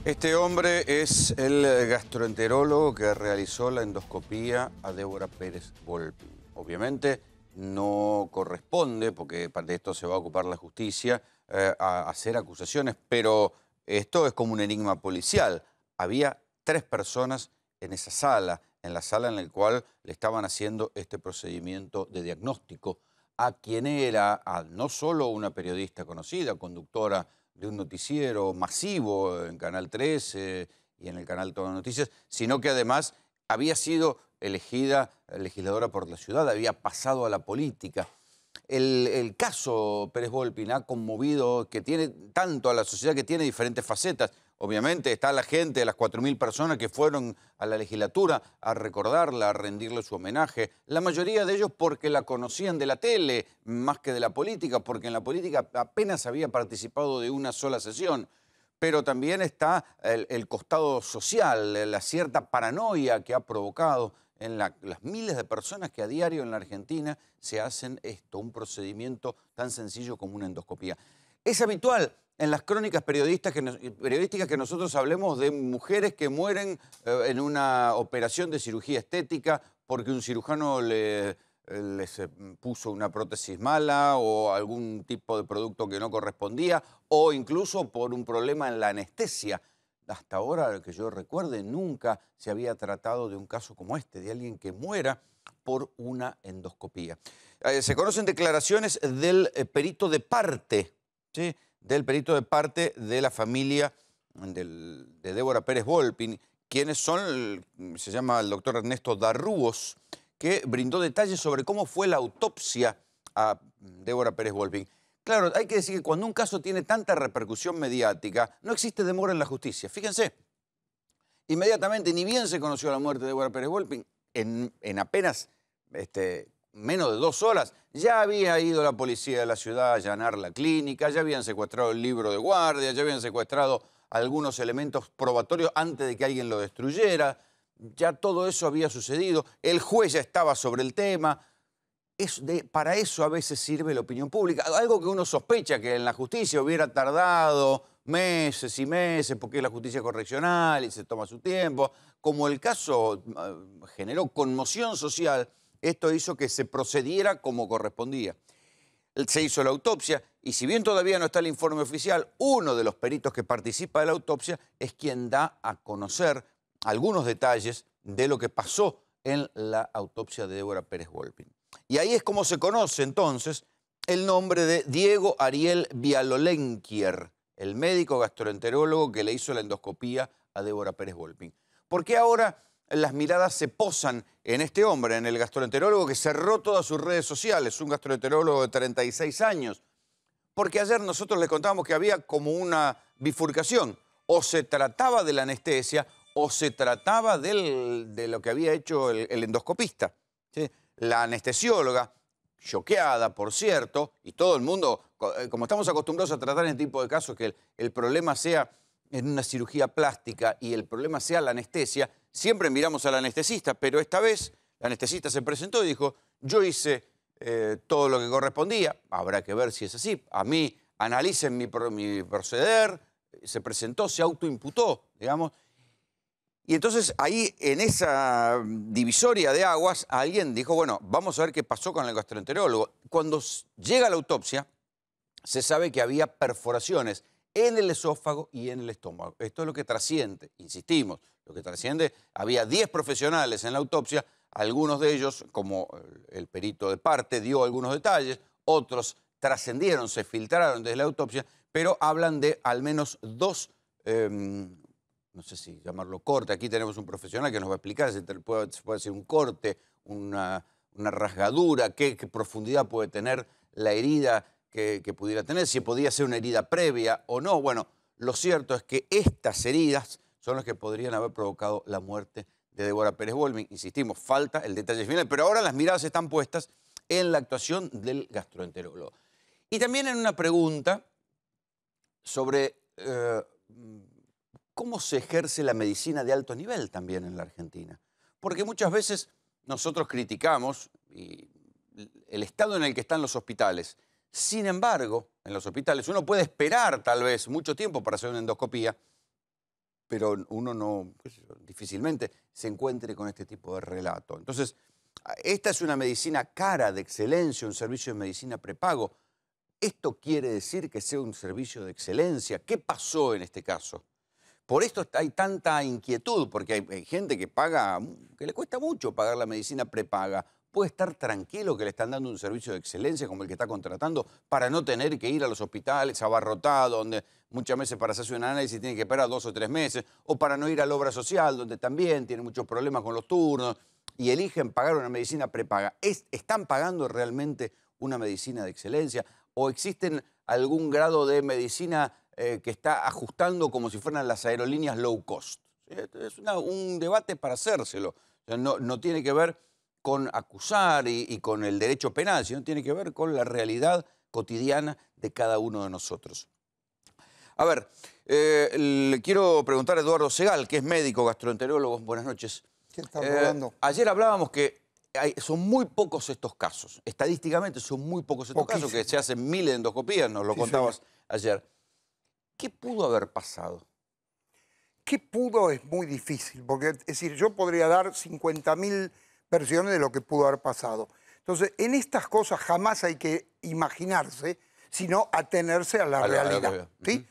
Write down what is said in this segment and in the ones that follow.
Este hombre es el gastroenterólogo que realizó la endoscopía a Débora Pérez Volpi. Obviamente no corresponde, porque de esto se va a ocupar la justicia, a hacer acusaciones, pero esto es como un enigma policial. Había 3 personas en esa sala, en la sala en la cual le estaban haciendo este procedimiento de diagnóstico a quien era no solo una periodista conocida, conductora de un noticiero masivo en Canal 13 y en el canal Todo Noticias, sino que además había sido elegida legisladora por la ciudad, había pasado a la política. El caso Pérez Volpi ha conmovido, que tiene tanto a la sociedad, que tiene diferentes facetas. Obviamente está la gente, las 4.000 personas que fueron a la legislatura a recordarla, a rendirle su homenaje. La mayoría de ellos porque la conocían de la tele, más que de la política, porque en la política apenas había participado de una sola sesión. Pero también está el costado social, la cierta paranoia que ha provocado en las miles de personas que a diario en la Argentina se hacen un procedimiento tan sencillo como una endoscopía. Es habitual en las crónicas periodísticas que nosotros hablemos de mujeres que mueren en una operación de cirugía estética porque un cirujano les puso una prótesis mala o algún tipo de producto que no correspondía, o incluso por un problema en la anestesia. Hasta ahora, que yo recuerde, nunca se había tratado de un caso como este, de alguien que muera por una endoscopía. Se conocen declaraciones del perito de parte, ¿sí? Del perito de parte de la familia de Débora Pérez Volpi, quienes son, se llama el doctor Ernesto Darrúos, que brindó detalles sobre cómo fue la autopsia a Débora Pérez Volpi. Claro, hay que decir que cuando un caso tiene tanta repercusión mediática, no existe demora en la justicia. Fíjense, inmediatamente, ni bien se conoció la muerte de Débora Pérez Volpi, en apenas menos de 2 horas, ya había ido la policía de la ciudad a allanar la clínica, ya habían secuestrado el libro de guardia, ya habían secuestrado algunos elementos probatorios antes de que alguien lo destruyera. Ya todo eso había sucedido, el juez ya estaba sobre el tema. Para eso a veces sirve la opinión pública. Algo que uno sospecha que en la justicia hubiera tardado meses y meses, porque es la justicia correccional y se toma su tiempo. Como el caso generó conmoción social, esto hizo que se procediera como correspondía. Se hizo la autopsia y si bien todavía no está el informe oficial, uno de los peritos que participa de la autopsia es quien da a conocer algunos detalles de lo que pasó en la autopsia de Débora Pérez Volpi. Y ahí es como se conoce entonces el nombre de Diego Ariel Bialolenquier, el médico gastroenterólogo que le hizo la endoscopía a Débora Pérez Volpi. ¿Por qué ahora las miradas se posan en este hombre, en el gastroenterólogo que cerró todas sus redes sociales, un gastroenterólogo de 36 años? Porque ayer nosotros les contábamos que había como una bifurcación. O se trataba de la anestesia o se trataba de lo que había hecho el endoscopista, ¿sí? La anestesióloga, choqueada, por cierto, y todo el mundo, como estamos acostumbrados a tratar en este tipo de casos, que el problema sea en una cirugía plástica y el problema sea la anestesia, siempre miramos al anestesista, pero esta vez la anestesista se presentó y dijo, yo hice todo lo que correspondía, habrá que ver si es así, a mí analicen mi proceder, se presentó, se autoimputó, digamos. Y entonces ahí, en esa divisoria de aguas, alguien dijo, bueno, vamos a ver qué pasó con el gastroenterólogo. Cuando llega la autopsia, se sabe que había perforaciones en el esófago y en el estómago. Esto es lo que trasciende, insistimos, lo que trasciende, había 10 profesionales en la autopsia, algunos de ellos, como el perito de parte, dio algunos detalles, otros trascendieron, se filtraron desde la autopsia, pero hablan de al menos 2 no sé si llamarlo corte, aquí tenemos un profesional que nos va a explicar si puede ser un corte, una rasgadura, qué profundidad puede tener la herida que pudiera tener, si podía ser una herida previa o no. Bueno, lo cierto es que estas heridas son las que podrían haber provocado la muerte de Débora Pérez Volpi. Insistimos, falta el detalle final, pero ahora las miradas están puestas en la actuación del gastroenterólogo. Y también en una pregunta sobre cómo se ejerce la medicina de alto nivel también en la Argentina. Porque muchas veces nosotros criticamos el estado en el que están los hospitales. Sin embargo, en los hospitales uno puede esperar tal vez mucho tiempo para hacer una endoscopía pero uno no, qué sé yo, difícilmente se encuentre con este tipo de relato. Entonces, esta es una medicina cara, de excelencia, un servicio de medicina prepago. ¿Esto quiere decir que sea un servicio de excelencia? ¿Qué pasó en este caso? Por esto hay tanta inquietud, porque hay gente que paga, que le cuesta mucho pagar la medicina prepaga. Puede estar tranquilo que le están dando un servicio de excelencia como el que está contratando para no tener que ir a los hospitales abarrotados, donde muchas veces para hacerse un análisis tiene que esperar 2 o 3 meses, o para no ir a la obra social, donde también tiene muchos problemas con los turnos, y eligen pagar una medicina prepaga. ¿Están pagando realmente una medicina de excelencia? ¿O existen algún grado de medicina que está ajustando como si fueran las aerolíneas low cost? Es un debate para hacérselo. O sea, no tiene que ver con acusar y con el derecho penal, sino tiene que ver con la realidad cotidiana de cada uno de nosotros. A ver, le quiero preguntar a Eduardo Segal, que es médico gastroenterólogo. Buenas noches. ¿Qué está probando? Ayer hablábamos que son muy pocos estos casos. Estadísticamente son muy pocos estos casos, que se hacen miles de endoscopías, nos lo contabas ayer. ¿Qué pudo haber pasado? ¿Qué pudo? Es muy difícil, porque es decir, yo podría dar 50.000 versiones de lo que pudo haber pasado. Entonces, en estas cosas jamás hay que imaginarse, sino atenerse a la realidad. ¿Sí?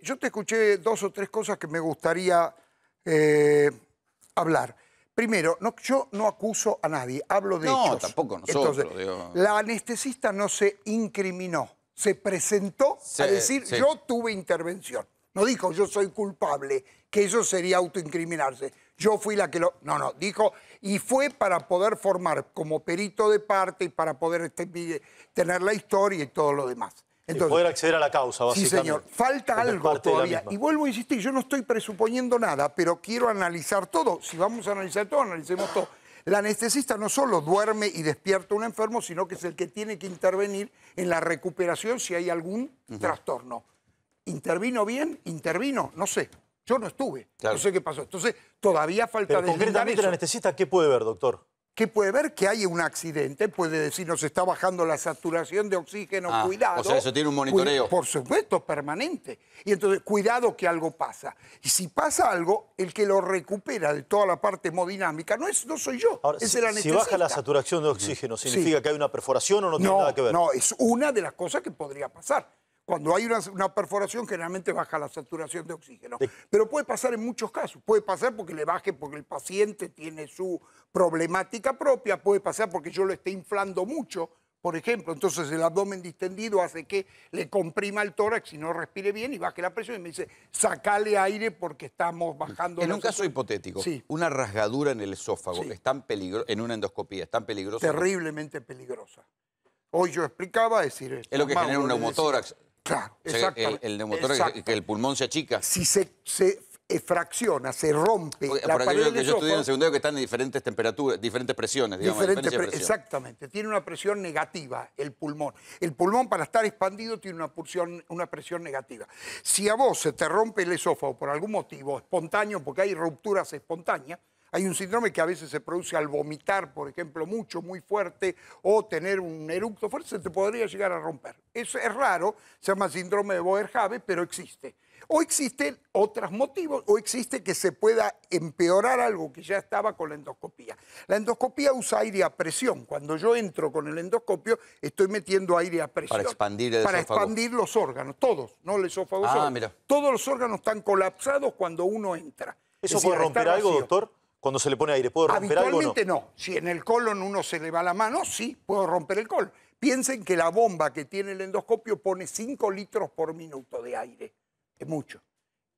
Yo te escuché 2 o 3 cosas que me gustaría hablar. Primero, yo no acuso a nadie, hablo de hechos. No, tampoco nosotros. Entonces, la anestesista no se incriminó, se presentó a decir, yo tuve intervención. No dijo, yo soy culpable, que eso sería autoincriminarse. Yo fui la que lo... No, dijo, y fue para poder formar como perito de parte y para poder tener la historia y todo lo demás. Entonces, y poder acceder a la causa, básicamente. Sí, señor. Falta algo todavía. Y vuelvo a insistir, yo no estoy presuponiendo nada, pero quiero analizar todo. Si vamos a analizar todo, analicemos todo. La anestesista no solo duerme y despierta a un enfermo, sino que es el que tiene que intervenir en la recuperación si hay algún trastorno. ¿Intervino bien? ¿Intervino? No sé. Yo no estuve. Claro. No sé qué pasó. Entonces, todavía falta deslindar eso. Concretamente, el anestesista, ¿qué puede ver, doctor? ¿Qué puede ver? Que hay un accidente, puede decir, nos está bajando la saturación de oxígeno, cuidado. O sea, eso tiene un monitoreo. Por supuesto, permanente. Y entonces, cuidado que algo pasa. Y si pasa algo, el que lo recupera de toda la parte hemodinámica no soy yo, ahora, es el anestesista. Si baja la saturación de oxígeno, ¿significa que hay una perforación o no tiene nada que ver? No, es una de las cosas que podría pasar. Cuando hay una perforación, generalmente baja la saturación de oxígeno. Pero puede pasar en muchos casos. Puede pasar porque le baje porque el paciente tiene su problemática propia. Puede pasar porque yo lo esté inflando mucho, por ejemplo. Entonces el abdomen distendido hace que le comprima el tórax y no respire bien y baje la presión. Y me dice, sacale aire porque estamos bajando En un caso hipotético, una rasgadura en el esófago, ¿es tan peligrosa, en una endoscopía, es tan peligrosa? Terriblemente peligrosa. Hoy yo explicaba, decir... Es lo que genera un neumotórax. Claro, o sea, el neumotórax, que el pulmón se achica. Si se fracciona, se rompe la pared del esófago... Yo estudié en el secundario que están en diferentes temperaturas, diferentes presiones, digamos. Exactamente, tiene una presión negativa el pulmón. El pulmón, para estar expandido, tiene una presión negativa. Si a vos se te rompe el esófago por algún motivo espontáneo, porque hay rupturas espontáneas, hay un síndrome que a veces se produce al vomitar, por ejemplo, mucho, muy fuerte, o tener un eructo fuerte, se te podría llegar a romper. Eso es raro, se llama síndrome de Boerhaave, pero existe. O existen otros motivos, o existe que se pueda empeorar algo que ya estaba con la endoscopía. La endoscopía usa aire a presión. Cuando yo entro con el endoscopio, estoy metiendo aire a presión. Para expandir el esófago. Para expandir los órganos, todos, no el esófago solo. Mira. Todos los órganos están colapsados cuando uno entra. ¿Eso puede romper algo, doctor? Cuando se le pone aire, ¿puede romper algo o no? Habitualmente no. Si en el colon uno se le va la mano, sí, puedo romper el colon. Piensen que la bomba que tiene el endoscopio pone 5 litros por minuto de aire. Es mucho,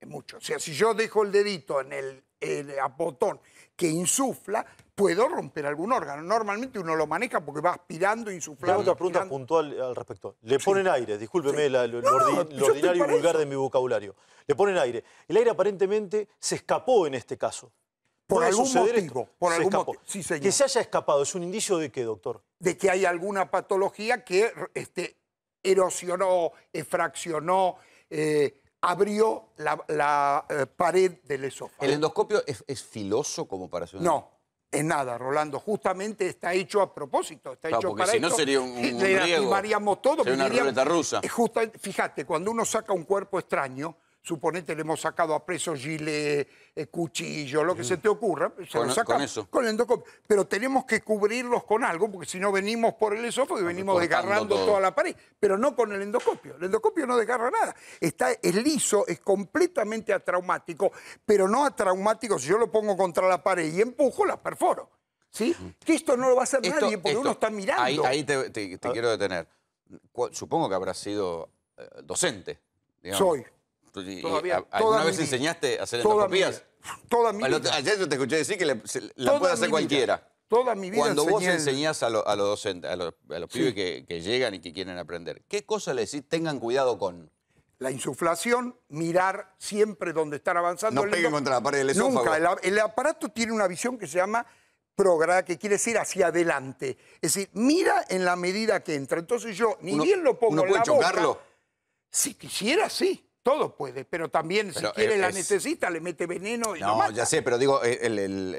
es mucho. O sea, si yo dejo el dedito en el botón que insufla, puedo romper algún órgano. Normalmente uno lo maneja porque va aspirando, insuflando. Tengo otra pregunta puntual al respecto. Le ponen aire, discúlpeme lo ordinario y vulgar de mi vocabulario. Le ponen aire. El aire aparentemente se escapó en este caso. Por algún motivo. Por algún motivo. Sí, señor. Que se haya escapado, ¿es un indicio de qué, doctor? De que hay alguna patología que erosionó, fraccionó, abrió la pared del esófago. ¿El endoscopio es filoso como para hacer? No, es nada, Rolando. Justamente está hecho a propósito. Está hecho porque para si esto. no sería un riego. Le lastimaríamos todo. Sería una ruleta rusa. Fíjate, cuando uno saca un cuerpo extraño, Suponete, le hemos sacado a preso gilet, cuchillo, lo que se te ocurra, se lo sacamos con eso. con el endoscopio. Pero tenemos que cubrirlos con algo, porque si no venimos por el esófago y venimos desgarrando toda la pared. Pero no con el endoscopio. El endoscopio no desgarra nada. Es liso, es completamente atraumático, pero no atraumático si yo lo pongo contra la pared y empujo, la perforo. ¿Sí? Que esto no lo va a hacer nadie porque uno está mirando. Ahí te quiero detener. Supongo que habrás sido docente. Digamos. Soy. ¿Alguna vez enseñaste a hacer endoscopías? Toda mi vida. Ayer yo te escuché decir que la puede hacer cualquiera. Toda mi vida. Cuando vos enseñás a los docentes, a los pibes que llegan y que quieren aprender, ¿qué cosa le decís tengan cuidado con? La insuflación, mirar siempre donde están avanzando. No peguen contra la pared del esófago. Nunca. El aparato tiene una visión que se llama programa, que quiere decir hacia adelante. Es decir, mira en la medida que entra. Entonces yo ni bien lo pongo en la boca. ¿Uno puede chocarlo? Si quisiera, sí. Todo puede, pero también si quiere la necesita, le mete veneno y lo mata. Ya sé, pero digo,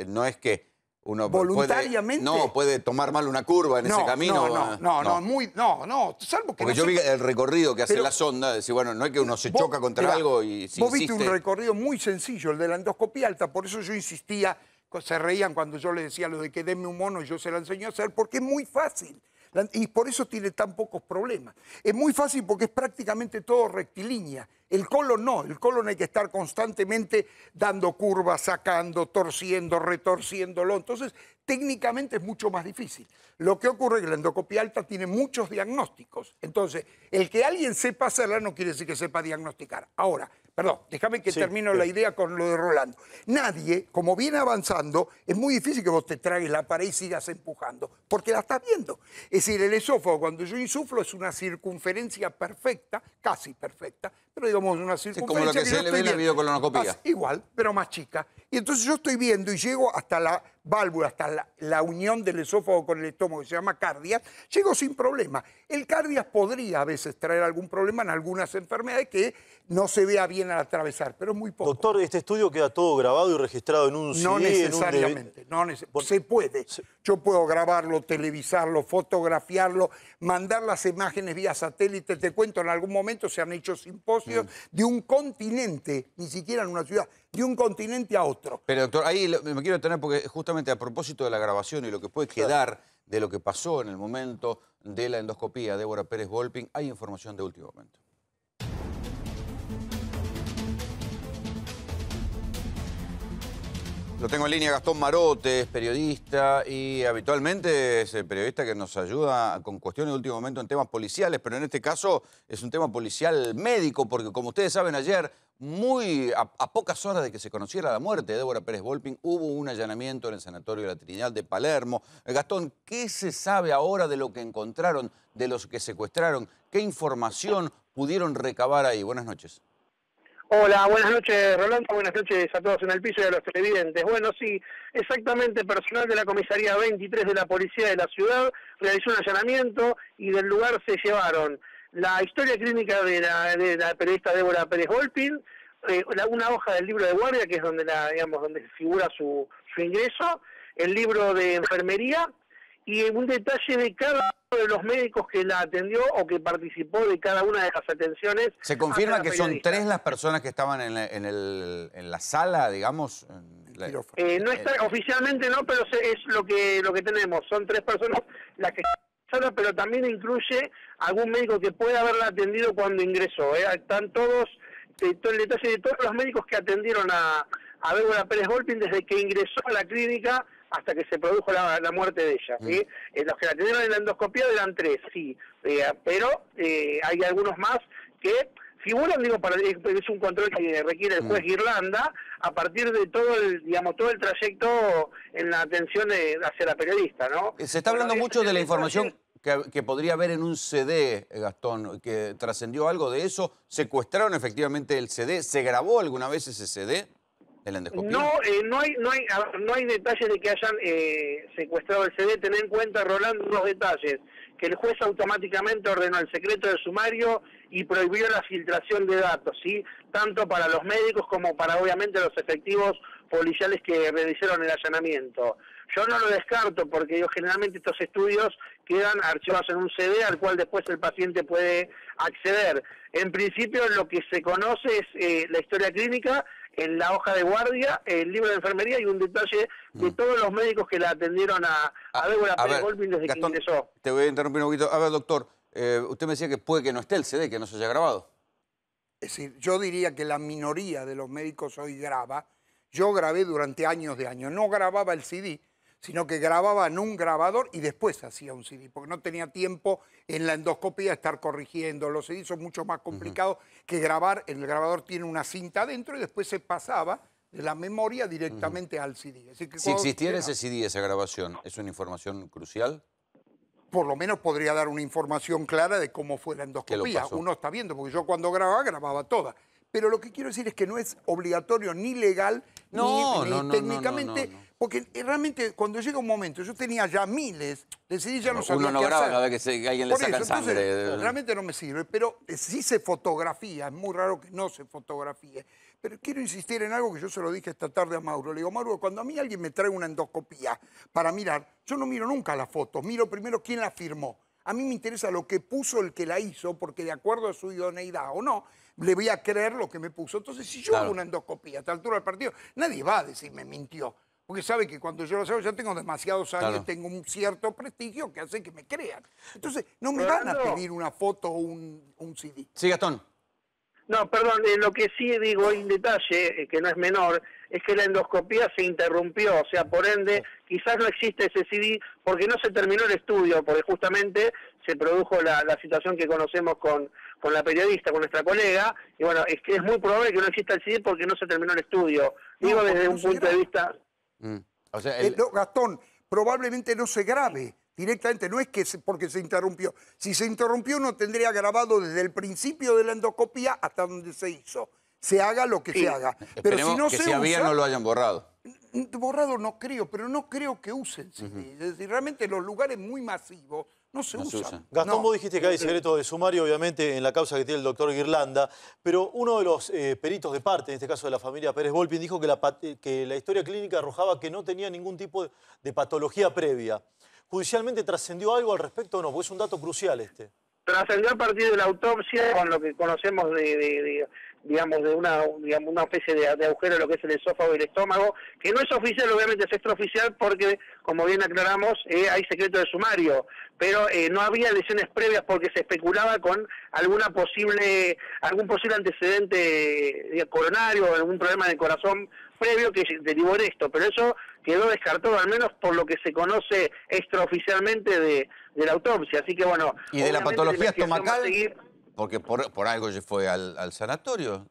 no es que uno voluntariamente puede tomar mal una curva en ese camino. No, salvo que porque yo vi el recorrido que hace la sonda, decir, bueno, no es que uno se choca contra algo y si vos viste un recorrido muy sencillo, el de la endoscopía alta, por eso yo insistía, se reían cuando yo les decía lo de que denme un mono y yo se la enseño a hacer, porque es muy fácil. Y por eso tiene tan pocos problemas. Es muy fácil porque es prácticamente todo rectilínea. El colon no, el colon hay que estar constantemente dando curvas, sacando, torciendo, retorciéndolo. Entonces, técnicamente es mucho más difícil. Lo que ocurre es que la endoscopía alta tiene muchos diagnósticos. Entonces, el que alguien sepa hacerla no quiere decir que sepa diagnosticar. Ahora, perdón, déjame que termino la idea con lo de Rolando. Nadie, como viene avanzando, es muy difícil que vos te tragues la pared y sigas empujando, porque la estás viendo. Es decir, el esófago, cuando yo insuflo, es una circunferencia perfecta, casi perfecta, pero digamos una circunferencia. Como lo que se le ve en la videocolonoscopía. Igual, pero más chica. Y entonces yo estoy viendo y llego hasta la válvula, hasta la unión del esófago con el estómago, que se llama cardias, llego sin problema. El cardias podría a veces traer algún problema en algunas enfermedades que no se vea bien al atravesar, pero es muy poco. Doctor, ¿este estudio queda todo grabado y registrado en un CD? No necesariamente, se puede. Yo puedo grabarlo, televisarlo, fotografiarlo, mandar las imágenes vía satélite. Te cuento, en algún momento se han hecho simposios de un continente, ni siquiera en una ciudad, de un continente a otro. Pero doctor, ahí me quiero detener porque justamente a propósito de la grabación y lo que puede quedar de lo que pasó en el momento de la endoscopía de Débora Pérez Volpin, hay información de último momento. Lo tengo en línea Gastón Marote, es periodista y habitualmente es el periodista que nos ayuda con cuestiones de último momento en temas policiales, pero en este caso es un tema policial médico, porque como ustedes saben ayer, a pocas horas de que se conociera la muerte de Débora Pérez Volpin, hubo un allanamiento en el Sanatorio de la Trinidad de Palermo. Gastón, ¿qué se sabe ahora de lo que encontraron, de los que secuestraron? ¿Qué información pudieron recabar ahí? Buenas noches. Hola, buenas noches Rolando, buenas noches a todos en el piso y a los televidentes. Bueno, sí, exactamente, personal de la comisaría 23 de la policía de la ciudad realizó un allanamiento y del lugar se llevaron la historia clínica de la periodista Débora Pérez Volpin, una hoja del libro de guardia, que es donde donde figura su ingreso, el libro de enfermería y un detalle de cada uno de los médicos que la atendió o que participó de cada una de las atenciones. ¿Se confirma que son 3 las personas que estaban en la sala, digamos? No está oficialmente, no, pero es lo que tenemos. Son 3 personas las que están en la sala, pero también incluye algún médico que pueda haberla atendido cuando ingresó. Están todos, todo el detalle de todos los médicos que atendieron a Débora Pérez Volpin desde que ingresó a la clínica hasta que se produjo la muerte de ella. ¿Sí? Los que la atendieron en la endoscopía eran 3, sí, pero hay algunos más que figuran, es un control que requiere el juez Irlanda a partir de todo el trayecto en la atención hacia la periodista, ¿no? Se está hablando mucho de la información que podría haber en un CD, Gastón, que trascendió algo de eso. ¿Secuestraron efectivamente el CD? ¿Se grabó alguna vez ese CD? No hay detalles de que hayan secuestrado el CD. Ten en cuenta, Rolando, los detalles. Que el juez automáticamente ordenó el secreto de sumario y prohibió la filtración de datos, ¿sí? Tanto para los médicos como para, obviamente, los efectivos policiales que realizaron el allanamiento. Yo no lo descarto porque generalmente estos estudios quedan archivados en un CD al cual después el paciente puede acceder. En principio lo que se conoce es la historia clínica en la hoja de guardia, el libro de enfermería y un detalle de todos los médicos que la atendieron a Débora Pérez Volpin desde Gastón, que ingresó. Te voy a interrumpir un poquito. A ver, doctor, usted me decía que puede que no esté el CD, que no se haya grabado. Es decir, yo diría que la minoría de los médicos hoy graba. Yo grabé durante años de años. No grababa el CD, sino que grababa en un grabador y después hacía un CD, porque no tenía tiempo en la endoscopía estar corrigiendo. Los CD son mucho más complicados que grabar. El grabador tiene una cinta adentro y después se pasaba de la memoria directamente al CD. Así que Si existiera ese CD, esa grabación, ¿es una información crucial? por lo menos podría dar una información clara de cómo fue la endoscopía. Uno está viendo, porque yo cuando grababa toda. Pero lo que quiero decir es que no es obligatorio ni legal ni técnicamente, porque realmente cuando llega un momento, yo tenía ya miles, decidí ya no sabía Uno no qué graba hacer. cada vez que alguien le Por sacan eso, sangre. entonces, realmente no me sirve, pero sí se fotografía, es muy raro que no se fotografíe. Pero quiero insistir en algo que yo se lo dije esta tarde a Mauro. Le digo, Mauro, cuando a mí alguien me trae una endoscopía para mirar, yo no miro nunca la foto, miro primero quién la firmó. A mí me interesa lo que puso el que la hizo, porque de acuerdo a su idoneidad o no, le voy a creer lo que me puso. Entonces, si yo hago una endoscopía a esta altura del partido, nadie va a decir me mintió. Porque sabe que cuando yo lo hago ya tengo demasiados años, tengo un cierto prestigio que hace que me crean. Entonces, no me van a pedir una foto o un CD. Sí, Gastón. No, perdón, lo que sí digo en detalle, que no es menor, es que la endoscopía se interrumpió, o sea, por ende, quizás no existe ese CD porque no se terminó el estudio, porque justamente se produjo la situación que conocemos con la periodista, con nuestra colega, y bueno, es que es muy probable que no exista el CD porque no se terminó el estudio. Digo desde un punto de vista... O sea, Gastón, probablemente no se grabe directamente, no es que porque se interrumpió. Si se interrumpió, uno tendría grabado desde el principio de la endoscopía hasta donde se hizo. Se haga lo que se haga. Pero si no que se si había usa, no lo hayan borrado. Borrado no creo, pero no creo que usen CD. Es decir, realmente en los lugares muy masivos no se usan. Gastón, vos dijiste que hay secreto de sumario, obviamente, en la causa que tiene el doctor Guirlanda, pero uno de los peritos de parte, en este caso de la familia Pérez Volpin, dijo que la historia clínica arrojaba que no tenía ningún tipo de patología previa. ¿Judicialmente trascendió algo al respecto o no? Porque es un dato crucial este. Trascendió a partir de la autopsia, con lo que conocemos digamos, de una especie de agujero en lo que es el esófago y el estómago, que no es oficial, obviamente es extraoficial porque, como bien aclaramos, hay secreto de sumario, pero no había lesiones previas porque se especulaba con algún posible antecedente coronario o algún problema de corazón previo que derivó en esto, pero eso quedó descartado, al menos por lo que se conoce extraoficialmente de la autopsia, así que bueno... ¿Y de la patología estomacal? Porque por algo se fue al sanatorio.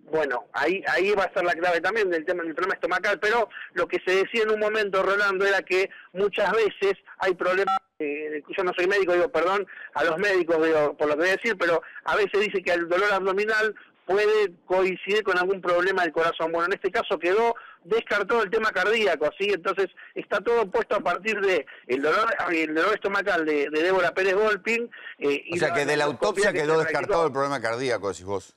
Bueno, ahí va a ser la clave también del problema estomacal, pero lo que se decía en un momento, Rolando, era que muchas veces hay problemas, yo no soy médico, digo perdón a los médicos digo, por lo que voy a decir, pero a veces dice que el dolor abdominal puede coincidir con algún problema del corazón. Bueno, en este caso quedó descartado el tema cardíaco, ¿sí? Entonces está todo puesto a partir de el dolor estomacal de Débora Pérez Volpin. O sea que de la autopsia quedó descartado el problema cardíaco, decís vos.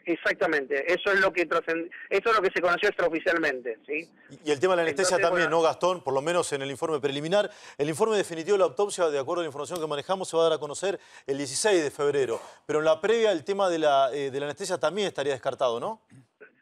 Exactamente, eso es lo que se conoció extraoficialmente, ¿sí? Y el tema de la anestesia también, ¿no, Gastón? Por lo menos en el informe preliminar. El informe definitivo de la autopsia, de acuerdo a la información que manejamos, se va a dar a conocer el 16 de febrero. Pero en la previa el tema de la anestesia también estaría descartado, ¿no?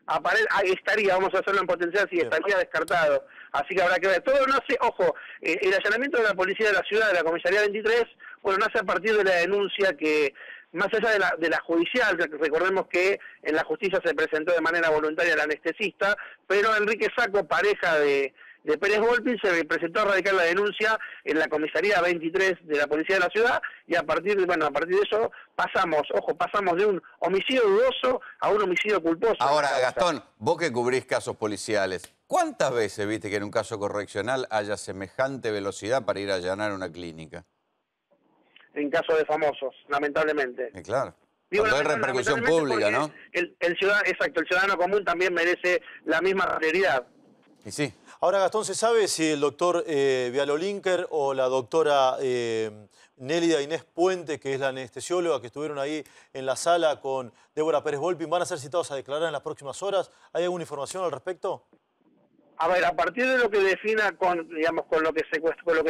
Ahí estaría, vamos a hacerlo en potencial, sí, estaría descartado. Así que habrá que ver. Todo nace, ojo, el allanamiento de la policía de la ciudad, de la comisaría 23, bueno, nace a partir de la denuncia que... Más allá de la judicial, recordemos que en la justicia se presentó de manera voluntaria el anestesista, pero Enrique Sacco, pareja de Pérez Volpin, se presentó a radicar la denuncia en la comisaría 23 de la policía de la ciudad y a partir de eso pasamos de un homicidio dudoso a un homicidio culposo. Ahora, Gastón, vos que cubrís casos policiales, ¿cuántas veces viste que en un caso correccional haya semejante velocidad para ir a allanar una clínica? En caso de famosos, lamentablemente. Claro. Cuando hay repercusión pública, ¿no? El ciudadano común también merece la misma prioridad. Y sí. Ahora, Gastón, ¿se sabe si el doctor Vialolinker o la doctora Nélida Inés Puente, que es la anestesióloga que estuvieron ahí en la sala con Débora Pérez Volpin, van a ser citados a declarar en las próximas horas? ¿Hay alguna información al respecto? A ver, a partir de lo que defina con lo que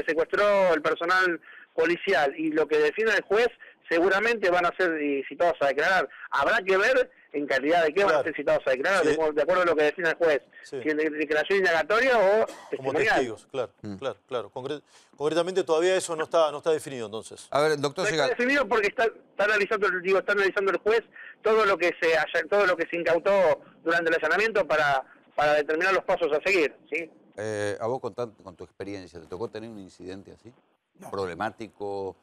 secuestró el personal policial y lo que defina el juez seguramente van a ser citados a declarar. Habrá que ver en calidad de qué van a ser citados a declarar, Sí. de acuerdo a lo que define el juez. Sí. Si es de declaración indagatoria o Como testimonial. testigos, claro. Concretamente todavía eso no está definido, entonces. A ver, doctor No está Segal. definido porque está analizando el juez todo lo que se incautó durante el allanamiento para determinar los pasos a seguir, ¿sí? A vos con tu experiencia, ¿te tocó tener un incidente así? No. Problemático.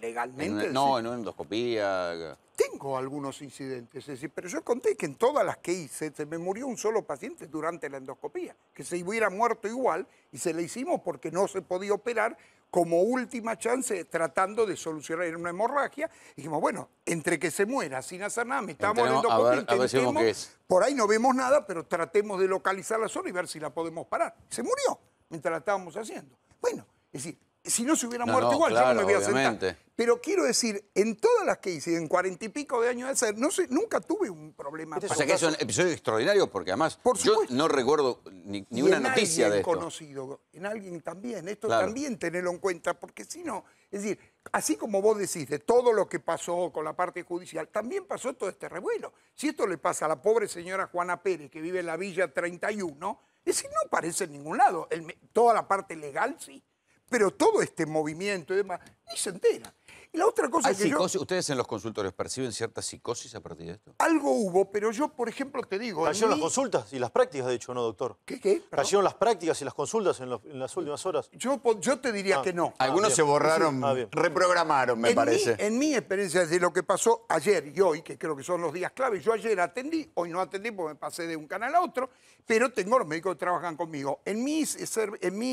Legalmente. En sí. una endoscopía. Tengo algunos incidentes, es decir, pero yo conté que en todas las que hice se me murió un solo paciente durante la endoscopía, que se hubiera muerto igual y se le hicimos porque no se podía operar como última chance tratando de solucionar una hemorragia. Y dijimos, bueno, entre que se muera sin hacer nada, metamos la Tenemos- endoscopia, a ver si vemos intentemos, qué es. por ahí no vemos nada, pero tratemos de localizar la zona y ver si la podemos parar. Se murió mientras la estábamos haciendo. Bueno, es decir, si no se hubiera No, muerto no, igual, yo no claro, me voy a obviamente. sentar. Pero quiero decir, en todas las que hice, en 40 y pico de años de hacer, no sé, nunca tuve un problema. Este O sea que es un episodio extraordinario porque además Por yo supuesto. no recuerdo ni Y una en noticia de alguien esto. conocido, en alguien también. Esto Claro. también tenerlo en cuenta, porque si no, es decir, así como vos decís de todo lo que pasó con la parte judicial, también pasó todo este revuelo. Si esto le pasa a la pobre señora Juana Pérez, que vive en la Villa 31, es decir, no aparece en ningún lado. Toda la parte legal sí, pero todo este movimiento y demás, ni se entera. Y la otra cosa ¿Hay que yo... psicosis? ¿Ustedes en los consultorios perciben cierta psicosis a partir de esto? Algo hubo, pero yo, por ejemplo, te digo... en Cayeron las mí- consultas y las prácticas, de hecho, ¿no, doctor? ¿Qué? Perdón. Cayeron las prácticas y las consultas en las últimas horas. Yo te diría que no. Algunos bien. se borraron, bien. reprogramaron, me parece. En mi experiencia de lo que pasó ayer y hoy, que creo que son los días clave, yo ayer atendí, hoy no atendí porque me pasé de un canal a otro, pero tengo los médicos que trabajan conmigo. En mi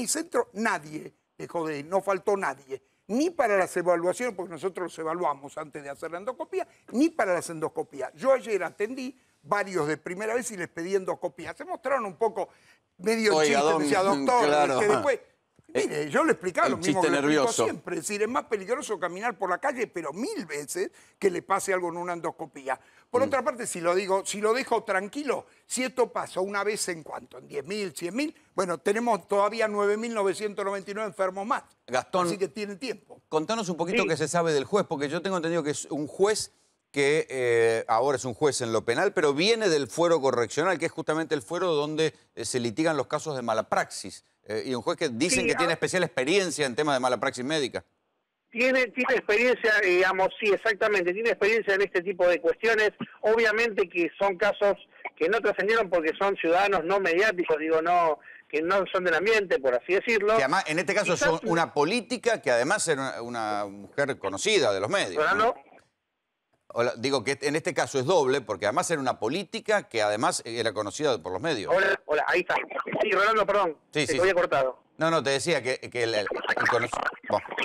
centro nadie dejó de ir, no faltó nadie. Ni para las evaluaciones, porque nosotros los evaluamos antes de hacer la endoscopía, ni para las endoscopías. Yo ayer atendí varios de primera vez y les pedí endoscopía. Se mostraron un poco medio Oiga, chiste, don, decía doctor, claro. que después... Mire, yo le explicaba el lo mismo chiste que le explico nervioso. siempre. Es decir, es más peligroso caminar por la calle, pero 1000 veces que le pase algo en una endoscopía. Por otra parte, si lo dejo tranquilo, si esto pasa una vez en cuánto, en 10.000, 100.000, bueno, tenemos todavía 9.999 enfermos más. Gastón, Así que tienen tiempo. Contanos un poquito Sí. qué se sabe del juez, porque yo tengo entendido que es un juez que ahora es un juez en lo penal, pero viene del fuero correccional, que es justamente el fuero donde se litigan los casos de mala praxis. Y un juez que dicen Sí, que tiene especial experiencia en temas de mala praxis médica. Tiene experiencia, digamos, sí, exactamente, tiene experiencia en este tipo de cuestiones. Obviamente que son casos que no trascendieron porque son ciudadanos no mediáticos, no, que no son del ambiente, por así decirlo. Que además, en este caso, Quizás- es una política que además era una mujer conocida de los medios. Rolando, Digo que en este caso es doble, porque además era una política que además era conocida por los medios. hola, ahí está. Sí, Rolando, perdón, Sí, te sí, había sí. cortado. No, te decía que bueno,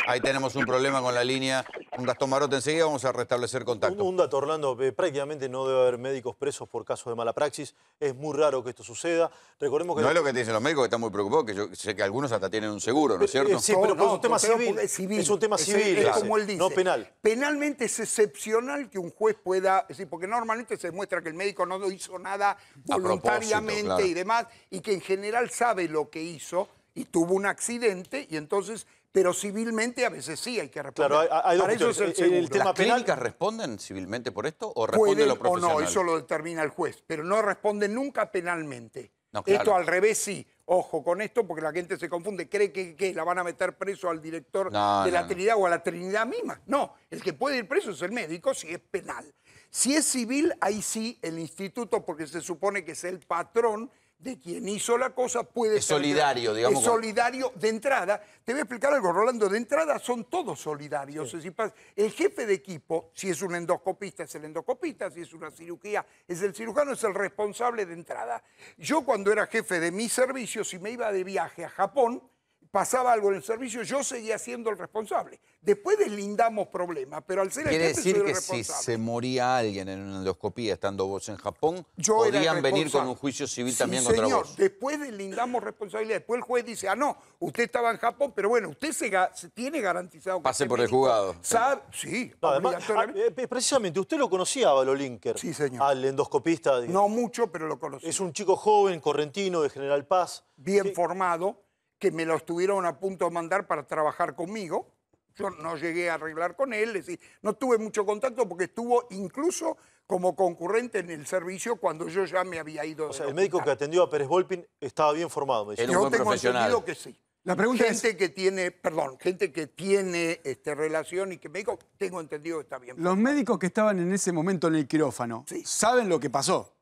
ahí tenemos un problema con la línea. Un Gastón Marote, enseguida vamos a restablecer contacto. Un dato, Orlando, prácticamente no debe haber médicos presos por casos de mala praxis. Es muy raro que esto suceda. Recordemos que... No es lo que te dicen los médicos, que están muy preocupados, que yo sé que algunos hasta tienen un seguro, ¿no es cierto? Sí, pero es un tema pero civil. es civil. Es un tema Es- civil, es ese, como él dice. no penal. Penalmente es excepcional que un juez pueda, es decir, porque normalmente se demuestra que el médico no hizo nada voluntariamente propósito, claro. y demás, y que en general sabe lo que hizo y tuvo un accidente, y entonces, pero civilmente a veces sí hay que responder. Claro, hay dos Para eso es el cuestiones. El seguro. tema ¿Las penal- clínicas responden civilmente por esto o responden Pueden lo o profesional? no, eso lo determina el juez, pero no responden nunca penalmente. No, claro. Esto al revés sí. Ojo con esto porque la gente se confunde, cree que la van a meter preso al director No, de la no. Trinidad o a la Trinidad misma. No, el que puede ir preso es el médico si es penal. Si es civil, ahí sí el instituto, porque se supone que es el patrón de quien hizo la cosa, puede Es ser solidario, digamos, Es con- solidario de entrada. Te voy a explicar algo, Rolando. De entrada son todos solidarios. Es decir, el jefe de equipo, si es un endoscopista, es el endoscopista, si es una cirugía, es el cirujano, es el responsable de entrada. Yo cuando era jefe de mi servicio, si me iba de viaje a Japón, pasaba algo en el servicio, yo seguía siendo el responsable. Después deslindamos problemas, pero al ser el Quiere jefe decir soy el que si responsable. se moría alguien en una endoscopía estando vos en Japón, Yo era el podían venir con responsable. un juicio civil Sí, también contra señor. vos. Después deslindamos responsabilidad. Después el juez dice, no, usted estaba en Japón, pero bueno, usted se tiene garantizado que Pase este por el médico juzgado. sabe- sí, No, además, obligatoriamente. precisamente, usted lo conocía a Valolinker. Sí, señor. Al endoscopista. No mucho, pero lo conocí. Es un chico joven, correntino, de General Paz. Bien que- formado, que me lo estuvieron a punto de mandar para trabajar conmigo, Yo no llegué a arreglar con él, es decir, no tuve mucho contacto porque estuvo incluso como concurrente en el servicio cuando yo ya me había ido. O sea, el médico que atendió a Pérez Volpin estaba bien formado, me dice. Era un Yo buen tengo profesional. entendido que sí. La pregunta gente que tiene, perdón, gente que tiene relación y que médico, tengo entendido que está bien. Los médicos que estaban en ese momento en el quirófano, Sí. ¿saben lo que pasó?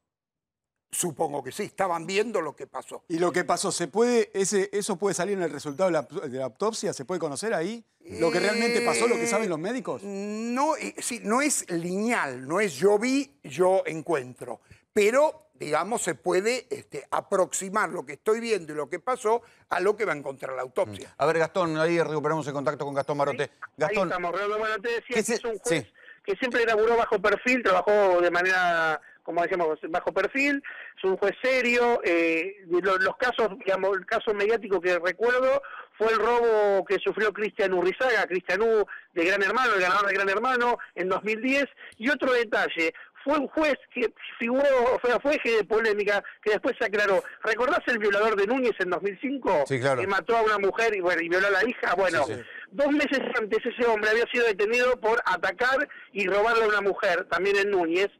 Supongo que sí, estaban viendo lo que pasó. ¿Y lo que pasó, eso puede salir en el resultado de la autopsia? ¿Se puede conocer ahí lo que realmente pasó, lo que saben los médicos? No, sí, no es lineal, no es yo vi, yo encuentro. Pero, digamos, se puede aproximar lo que estoy viendo y lo que pasó a lo que va a encontrar la autopsia. A ver, Gastón, ahí recuperamos el contacto con Gastón Marote. Gastón, Ahí estamos, Rolando. Bueno, te decía que ¿qué es un se- juez sí. que siempre laburó bajo perfil, trabajó de manera, como decíamos, bajo perfil, es un juez serio. Los casos, digamos, el caso mediático que recuerdo fue el robo que sufrió Cristian Urrizaga, Cristian U de Gran Hermano, el ganador de Gran Hermano, en 2010. Y otro detalle, fue un juez que fue eje de polémica, que después se aclaró. ¿Recordás el violador de Núñez en 2005? Sí, claro. Que mató a una mujer y violó a la hija. Bueno, Sí, sí. 2 meses antes ese hombre había sido detenido por atacar y robarle a una mujer, también en Núñez,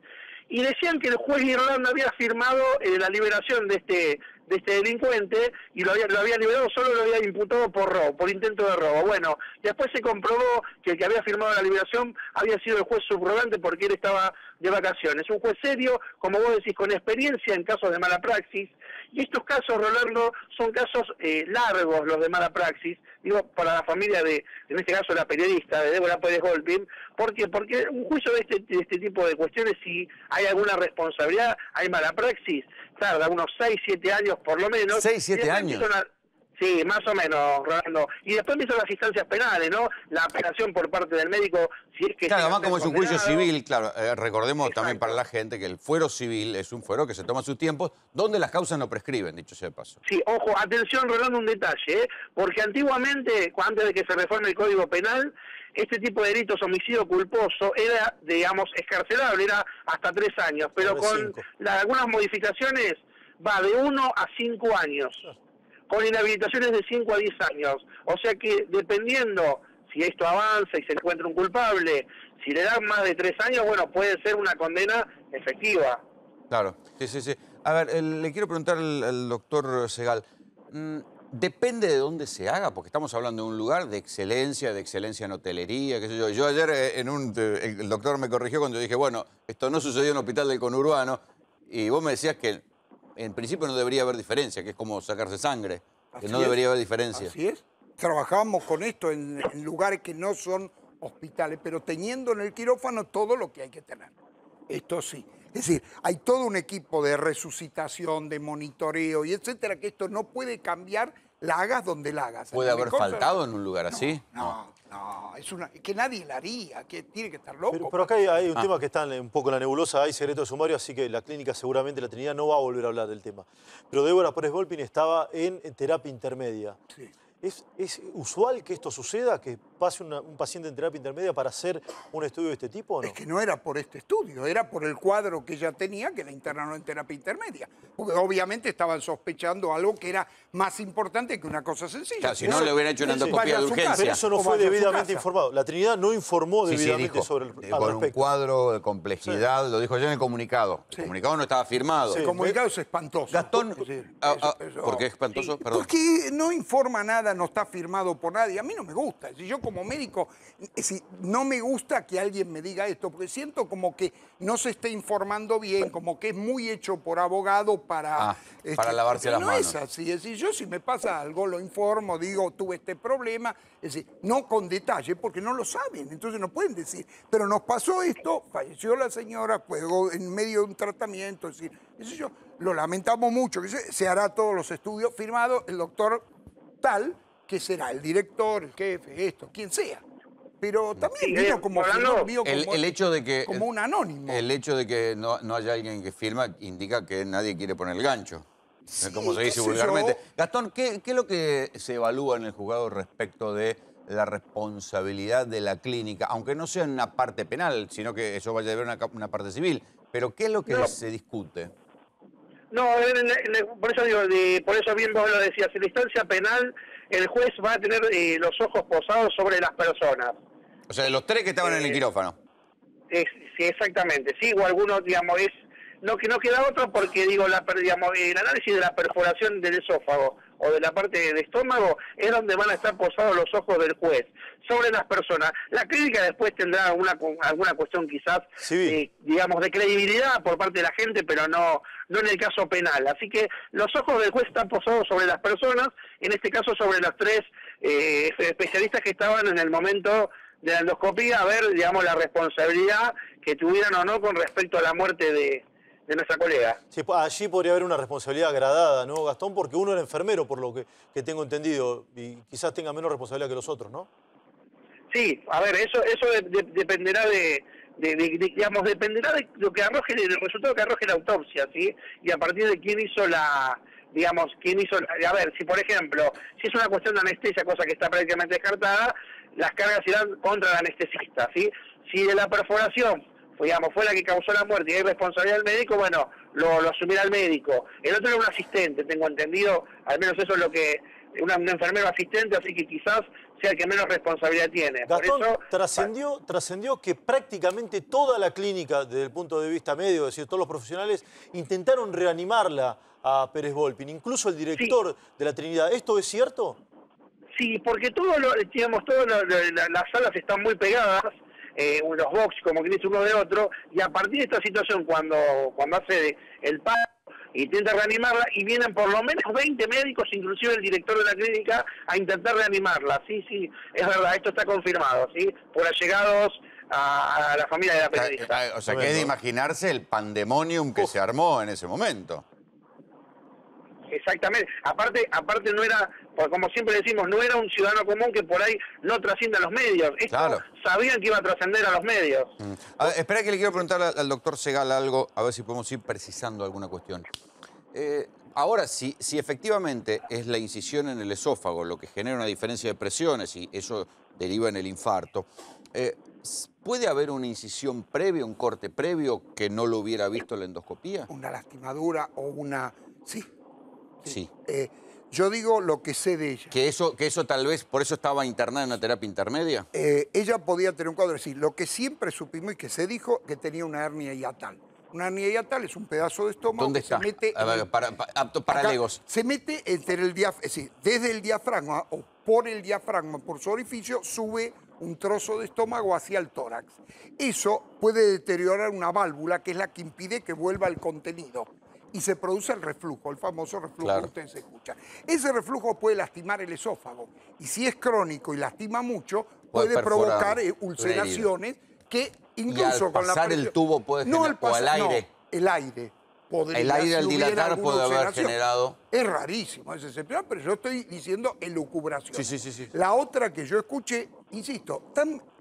y decían que el juez Irlanda había firmado la liberación de este delincuente y lo había liberado, solo lo había imputado por robo, por intento de robo. Bueno, después se comprobó que el que había firmado la liberación había sido el juez subrogante porque él estaba de vacaciones. Un juez serio, como vos decís, con experiencia en casos de mala praxis. Y estos casos, Rolando, son casos largos, los de mala praxis, digo, para la familia en este caso la periodista, de Débora Pérez Volpin. ¿Por qué? Porque un juicio de este tipo de cuestiones, si hay alguna responsabilidad, hay mala praxis, tarda unos 6, 7 años por lo menos. 6, 7 años. Sí, más o menos, Rolando. Y después empiezan las instancias penales, ¿no? La apelación por parte del médico, si es que... Claro, llega a además ser como es un juicio condenado. civil, claro, recordemos Exacto. también para la gente que el fuero civil es un fuero que se toma sus tiempos, donde las causas no prescriben, dicho sea de paso. Sí, ojo, atención, Rolando, un detalle, porque antiguamente, antes de que se reforme el Código Penal, este tipo de delitos, homicidio culposo, era, digamos, escarcelable, era hasta 3 años, pero Ahora con 5. algunas modificaciones va de 1 a 5 años, con inhabilitaciones de 5 a 10 años. O sea que dependiendo si esto avanza y se encuentra un culpable, si le dan más de 3 años, bueno, puede ser una condena efectiva. Claro, sí, sí, sí. A ver, le quiero preguntar al doctor Segal, depende de dónde se haga, porque estamos hablando de un lugar de excelencia en hotelería, qué sé yo. Yo ayer el doctor me corrigió cuando dije, bueno, esto no sucedió en el hospital del conurbano, y vos me decías que en principio no debería haber diferencia, que es como sacarse sangre, que Así no es. debería haber diferencia. Así es. Trabajamos con esto en lugares que no son hospitales, pero teniendo en el quirófano todo lo que hay que tener. Esto sí. Es decir, hay todo un equipo de resucitación, de monitoreo y etcétera, que esto no puede cambiar, la hagas donde la hagas. ¿Puede La haber mejor faltado en un lugar así? No, es que nadie la haría, que tiene que estar loco. Pero acá hay un tema que está un poco en la nebulosa, hay secreto de sumario, así que la clínica seguramente, la Trinidad, no va a volver a hablar del tema. Pero Débora Pérez Volpin estaba en terapia intermedia. Sí. ¿Es usual que esto suceda, que pase un paciente en terapia intermedia para hacer un estudio de este tipo o no? Es que no era por este estudio, era por el cuadro que ella tenía, que la internaron en terapia intermedia. Porque obviamente estaban sospechando algo que era más importante que una cosa sencilla. Claro, si no le hubieran hecho una endoscopia Vaya a de su urgencia. casa, Pero eso no o fue vaya a su debidamente casa. informado. La Trinidad no informó Sí, debidamente dijo, sobre el con al un respecto. cuadro de complejidad, lo dijo ya en el comunicado. El comunicado no estaba firmado. El comunicado es espantoso. Gastón, Es decir, ¿por qué es espantoso? Perdón. Porque no informa nada, no está firmado por nadie. A mí no me gusta. Si yo como médico, no me gusta que alguien me diga esto, porque siento como que no se está informando bien, como que es muy hecho por abogado para... para lavarse las no manos. No es así. Es decir, yo si me pasa algo, lo informo, digo, tuve este problema. Es decir, no con detalle, porque no lo saben. Entonces no pueden decir, pero nos pasó esto, falleció la señora, fue en medio de un tratamiento. Es decir, eso yo lo lamentamos mucho, que se hará todos los estudios firmados, el doctor tal, que será el director, el jefe, esto, quien sea. Pero también Sí, vino como, Rolando, vino como, El hecho de que... como un anónimo. El hecho de que no haya alguien que firma indica que nadie quiere poner el gancho. Sí, como se qué dice sé vulgarmente. yo. Gastón, ¿qué es lo que se evalúa en el juzgado respecto de la responsabilidad de la clínica? Aunque no sea una parte penal, sino que eso vaya a haber una parte civil. Pero ¿qué es lo que No. se discute? No, por eso digo, por eso bien vos lo decías, en la instancia penal que el juez va a tener los ojos posados sobre las personas. O sea, de los 3 que estaban en el quirófano. Sí, exactamente, sí, o algunos, digamos, no queda otro porque, digo, digamos, el análisis de la perforación del esófago o de la parte del estómago es donde van a estar posados los ojos del juez sobre las personas. La clínica después tendrá alguna cuestión quizás, digamos, de credibilidad por parte de la gente, pero no en el caso penal. Así que los ojos del juez están posados sobre las personas, en este caso sobre los 3 especialistas que estaban en el momento de la endoscopía, a ver, digamos, la responsabilidad que tuvieran o no con respecto a la muerte de nuestra colega. Sí, allí podría haber una responsabilidad gradada, ¿no, Gastón? Porque uno era enfermero, por lo que tengo entendido, y quizás tenga menos responsabilidad que los otros, ¿no? Sí, a ver, eso dependerá digamos, dependerá de lo que arroje, del resultado que arroje la autopsia, ¿sí? Y a partir de quién hizo a ver, si por ejemplo, si es una cuestión de anestesia, cosa que está prácticamente descartada, las cargas irán contra el anestesista, ¿sí? Si de la perforación, digamos, fue la que causó la muerte y hay responsabilidad del médico, bueno, lo asumirá el médico. El otro era un asistente, tengo entendido, al menos eso es lo que, un enfermero asistente, así que quizás sea el que menos responsabilidad tiene. Gastón, por eso, trascendió que prácticamente toda la clínica, desde el punto de vista médico, es decir, todos los profesionales, intentaron reanimarla a Pérez Volpin, incluso el director de la Trinidad. ¿Esto es cierto? Sí, porque todas las salas están muy pegadas, los box como que dice uno de otro, y a partir de esta situación, cuando hace el paro, intenta reanimarla, y vienen por lo menos 20 médicos, inclusive el director de la clínica, a intentar reanimarla. Sí, es verdad, esto está confirmado, ¿sí? Por allegados a la familia de la periodista. O sea, que es de imaginarse el pandemonium que se armó en ese momento. Exactamente. Aparte no era, como siempre decimos, no era un ciudadano común que por ahí no trascienda a los medios. Esto sabían que iba a trascender a los medios. Espera que le quiero preguntar al doctor Segal algo, a ver si podemos ir precisando alguna cuestión. Ahora, si efectivamente es la incisión en el esófago lo que genera una diferencia de presiones y eso deriva en el infarto, ¿puede haber una incisión previa, un corte previo que no lo hubiera visto en la endoscopía? Una lastimadura o una... Sí. Yo digo lo que sé de ella. Que eso tal vez, por eso estaba internada en una terapia intermedia. Ella podía tener un cuadro, es decir, lo que siempre supimos y que se dijo, que tenía una hernia hiatal. Una hernia hiatal es un pedazo de estómago. ¿Dónde está? Se mete apto para legos. Se mete entre el diafragma, es decir, desde el diafragma o por el diafragma, por su orificio, sube un trozo de estómago hacia el tórax. Eso puede deteriorar una válvula que es la que impide que vuelva el contenido. Y se produce el reflujo, el famoso reflujo que ustedes escuchan. Ese reflujo puede lastimar el esófago. Y si es crónico y lastima mucho, puede provocar ulceraciones que incluso con la presión... el tubo puede generar, o al aire. No, el aire. El aire al dilatar puede haber generado... Es rarísimo, es excepcional, pero yo estoy diciendo elucubración. Sí. La otra que yo escuché, insisto,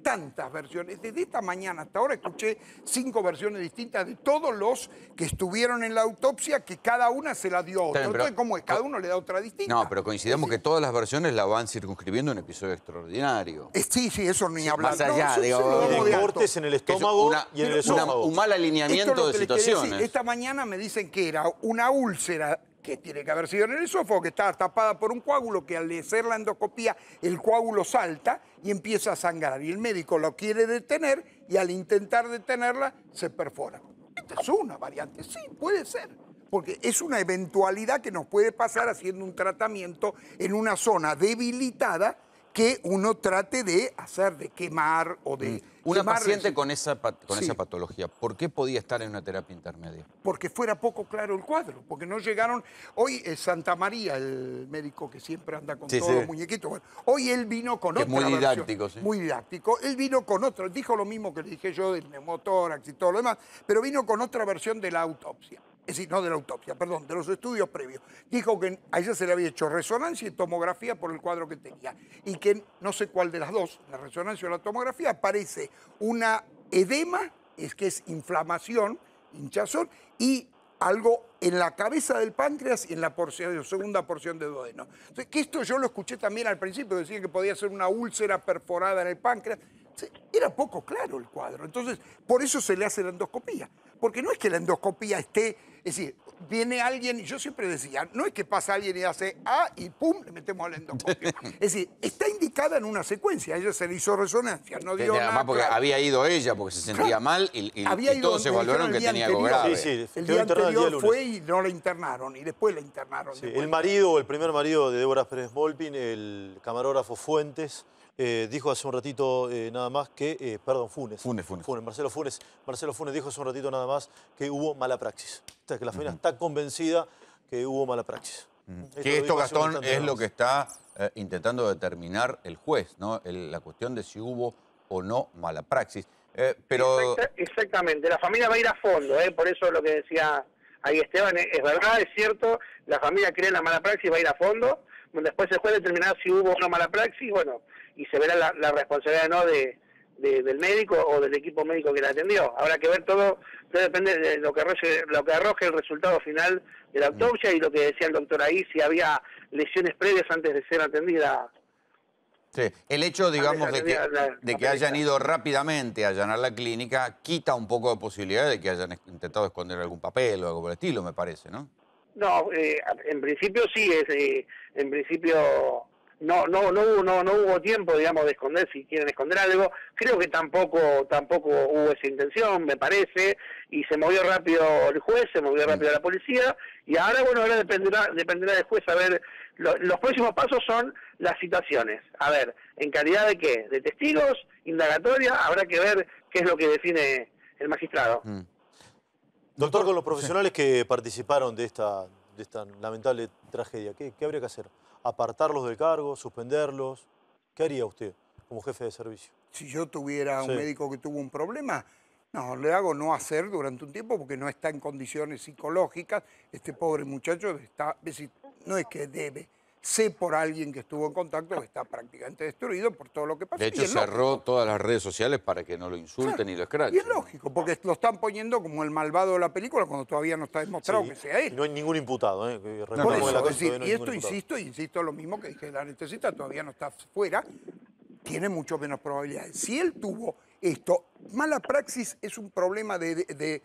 tantas versiones. Desde esta mañana hasta ahora escuché 5 versiones distintas de todos los que estuvieron en la autopsia, que cada una se la dio a otro. Entonces, ¿cómo es? Cada uno le da otra distinta. No, pero coincidimos que todas las versiones la van circunscribiendo en un episodio extraordinario. Sí, eso ni hablar. Más allá, de cortes en el estómago y en el esófago. Un mal alineamiento de situaciones. Esta mañana me dicen que era una úlcera que tiene que haber sido en el esófago, que estaba tapada por un coágulo, que al hacer la endoscopía el coágulo salta y empieza a sangrar. Y el médico lo quiere detener y al intentar detenerla se perfora. Esta es una variante, sí, puede ser. Porque es una eventualidad que nos puede pasar haciendo un tratamiento en una zona debilitada que uno trate de hacer, de quemar o de... Una paciente con esa patología, ¿por qué podía estar en una terapia intermedia? Porque fuera poco claro el cuadro, porque no llegaron... Hoy Santa María, el médico que siempre anda con todos los muñequitos, bueno, hoy él vino con otra muy didáctico, versión, muy didáctico. Él vino con otro, dijo lo mismo que le dije yo del neumotórax y todo lo demás, pero vino con otra versión de la autopsia. Es decir, no de la autopsia, perdón, de los estudios previos. Dijo que a ella se le había hecho resonancia y tomografía por el cuadro que tenía. Y que no sé cuál de las dos, la resonancia o la tomografía, aparece una edema, que es inflamación, hinchazón, y algo en la cabeza del páncreas y en la segunda porción de duodeno. Entonces, que esto yo lo escuché también al principio, decía que podía ser una úlcera perforada en el páncreas. Era poco claro el cuadro. Entonces, por eso se le hace la endoscopía. Porque no es que la endoscopía esté Es decir, viene alguien, y yo siempre decía, no es que pasa alguien y hace y pum, le metemos al endoscopio. Es decir, está indicada en una secuencia, a ella se le hizo resonancia, no dio nada. Además, porque claro. había ido ella, porque se sentía mal y Había ido, todos me evaluaron que dijeron el día tenía algo anterior. grave. Sí, sí, El quedó día internada el día anterior lunes. fue y no la internaron, y después la internaron. Sí, el marido o el primer marido de Débora Pérez Volpin, el camarógrafo Fuentes, dijo hace un ratito nada más que, perdón, Funes, Marcelo Funes dijo hace un ratito nada más que hubo mala praxis. O sea, que la familia está convencida que hubo mala praxis. Que esto, Gastón, es lo que está... está intentando determinar el juez, ¿no? La cuestión de si hubo o no mala praxis. Pero... Exactamente, la familia va a ir a fondo, por eso lo que decía ahí Esteban, es verdad, es cierto, la familia cree en la mala praxis, va a ir a fondo, después el juez determinará si hubo o no mala praxis, bueno, y se verá la responsabilidad no del médico o del equipo médico que la atendió. Habrá que ver todo depende de lo que arroje el resultado final de la autopsia y lo que decía el doctor ahí, si había lesiones previas antes de ser atendida. Sí, el hecho, digamos, de que hayan ido rápidamente a allanar la clínica quita un poco de posibilidad de que hayan intentado esconder algún papel o algo por el estilo, me parece, ¿no? No, en principio sí, en principio no hubo tiempo, digamos, de esconder, si quieren esconder algo. Creo que tampoco hubo esa intención, me parece, y se movió rápido el juez, se movió rápido la policía, y ahora, bueno, ahora dependerá del juez a ver. Los próximos pasos son las citaciones. A ver, ¿en calidad de qué? ¿De testigos? ¿Indagatoria? Habrá que ver qué es lo que define el magistrado. Doctor, con los profesionales que participaron de esta lamentable tragedia, ¿qué habría que hacer? ¿Apartarlos del cargo? ¿Suspenderlos? ¿Qué haría usted como jefe de servicio? Si yo tuviera un médico que tuvo un problema, no, le hago no hacer durante un tiempo porque no está en condiciones psicológicas. Este pobre muchacho está, no es que debe, sé por alguien que estuvo en contacto que está prácticamente destruido por todo lo que pasó. De hecho, cerró todas las redes sociales para que no lo insulten ni lo escrachen. Y es lógico, porque lo están poniendo como el malvado de la película cuando todavía no está demostrado que sea él. No hay ningún imputado. Por eso, es decir, y esto insisto lo mismo que dije, la anestesista todavía no está fuera, tiene mucho menos probabilidades. Si él tuvo esto, mala praxis es un problema de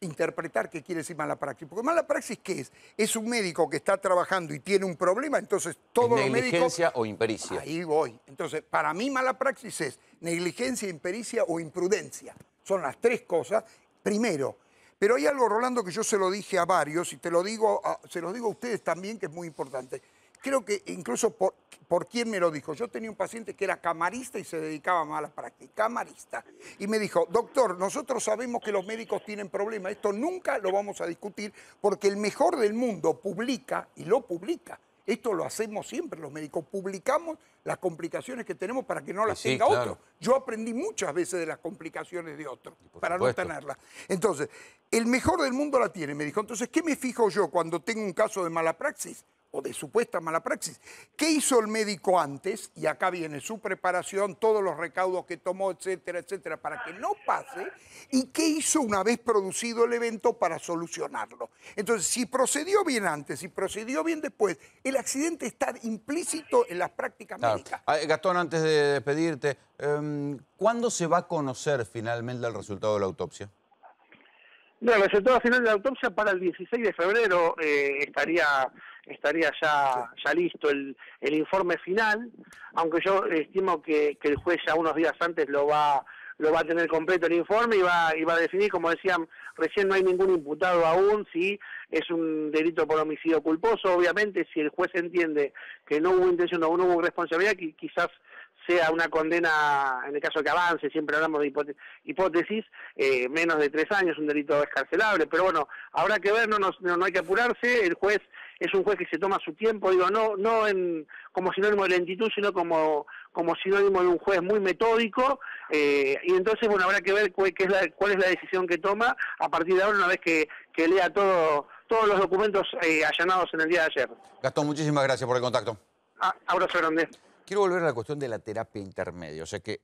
interpretar qué quiere decir mala praxis. Porque mala praxis, ¿qué es? Es un médico que está trabajando y tiene un problema, entonces todos los médicos... ¿Negligencia o impericia? Ahí voy. Entonces, para mí mala praxis es negligencia, impericia o imprudencia. Son las tres cosas. Primero, pero hay algo, Rolando, que yo se lo dije a varios y se los digo a ustedes también, que es muy importante. Creo que incluso por quién me lo dijo. Yo tenía un paciente que era camarista y se dedicaba a mala práctica. Camarista. Y me dijo, doctor, nosotros sabemos que los médicos tienen problemas. Esto nunca lo vamos a discutir porque el mejor del mundo publica y lo publica. Esto lo hacemos siempre los médicos. Publicamos las complicaciones que tenemos para que no las tenga otro. Yo aprendí muchas veces de las complicaciones de otro para no tenerlas. Entonces, el mejor del mundo la tiene, me dijo. Entonces, ¿qué me fijo yo cuando tengo un caso de mala praxis? O de supuesta mala praxis. ¿Qué hizo el médico antes? Y acá viene su preparación, todos los recaudos que tomó, etcétera, etcétera, para que no pase. ¿Y qué hizo una vez producido el evento para solucionarlo? Entonces, si procedió bien antes, si procedió bien después, el accidente está implícito en las prácticas médicas. Gastón, antes de despedirte, ¿cuándo se va a conocer finalmente el resultado de la autopsia? No, el resultado final de la autopsia para el 16 de febrero estaría ya listo el informe final, aunque yo estimo que el juez ya unos días antes lo va a tener completo el informe y va a definir, como decían recién, no hay ningún imputado aún, si es un delito por homicidio culposo. Obviamente, si el juez entiende que no hubo intención o no hubo responsabilidad, quizás sea una condena, en el caso que avance, siempre hablamos de hipótesis, menos de 3 años, un delito escarcelable, pero bueno, habrá que ver, no hay que apurarse, el juez es un juez que se toma su tiempo, digo, no como sinónimo de lentitud, sino como sinónimo de un juez muy metódico, y entonces, bueno, habrá que ver cuál es la decisión que toma a partir de ahora, una vez que lea todos los documentos allanados en el día de ayer. Gastón, muchísimas gracias por el contacto. Abrazo grande. Quiero volver a la cuestión de la terapia intermedia. O sea que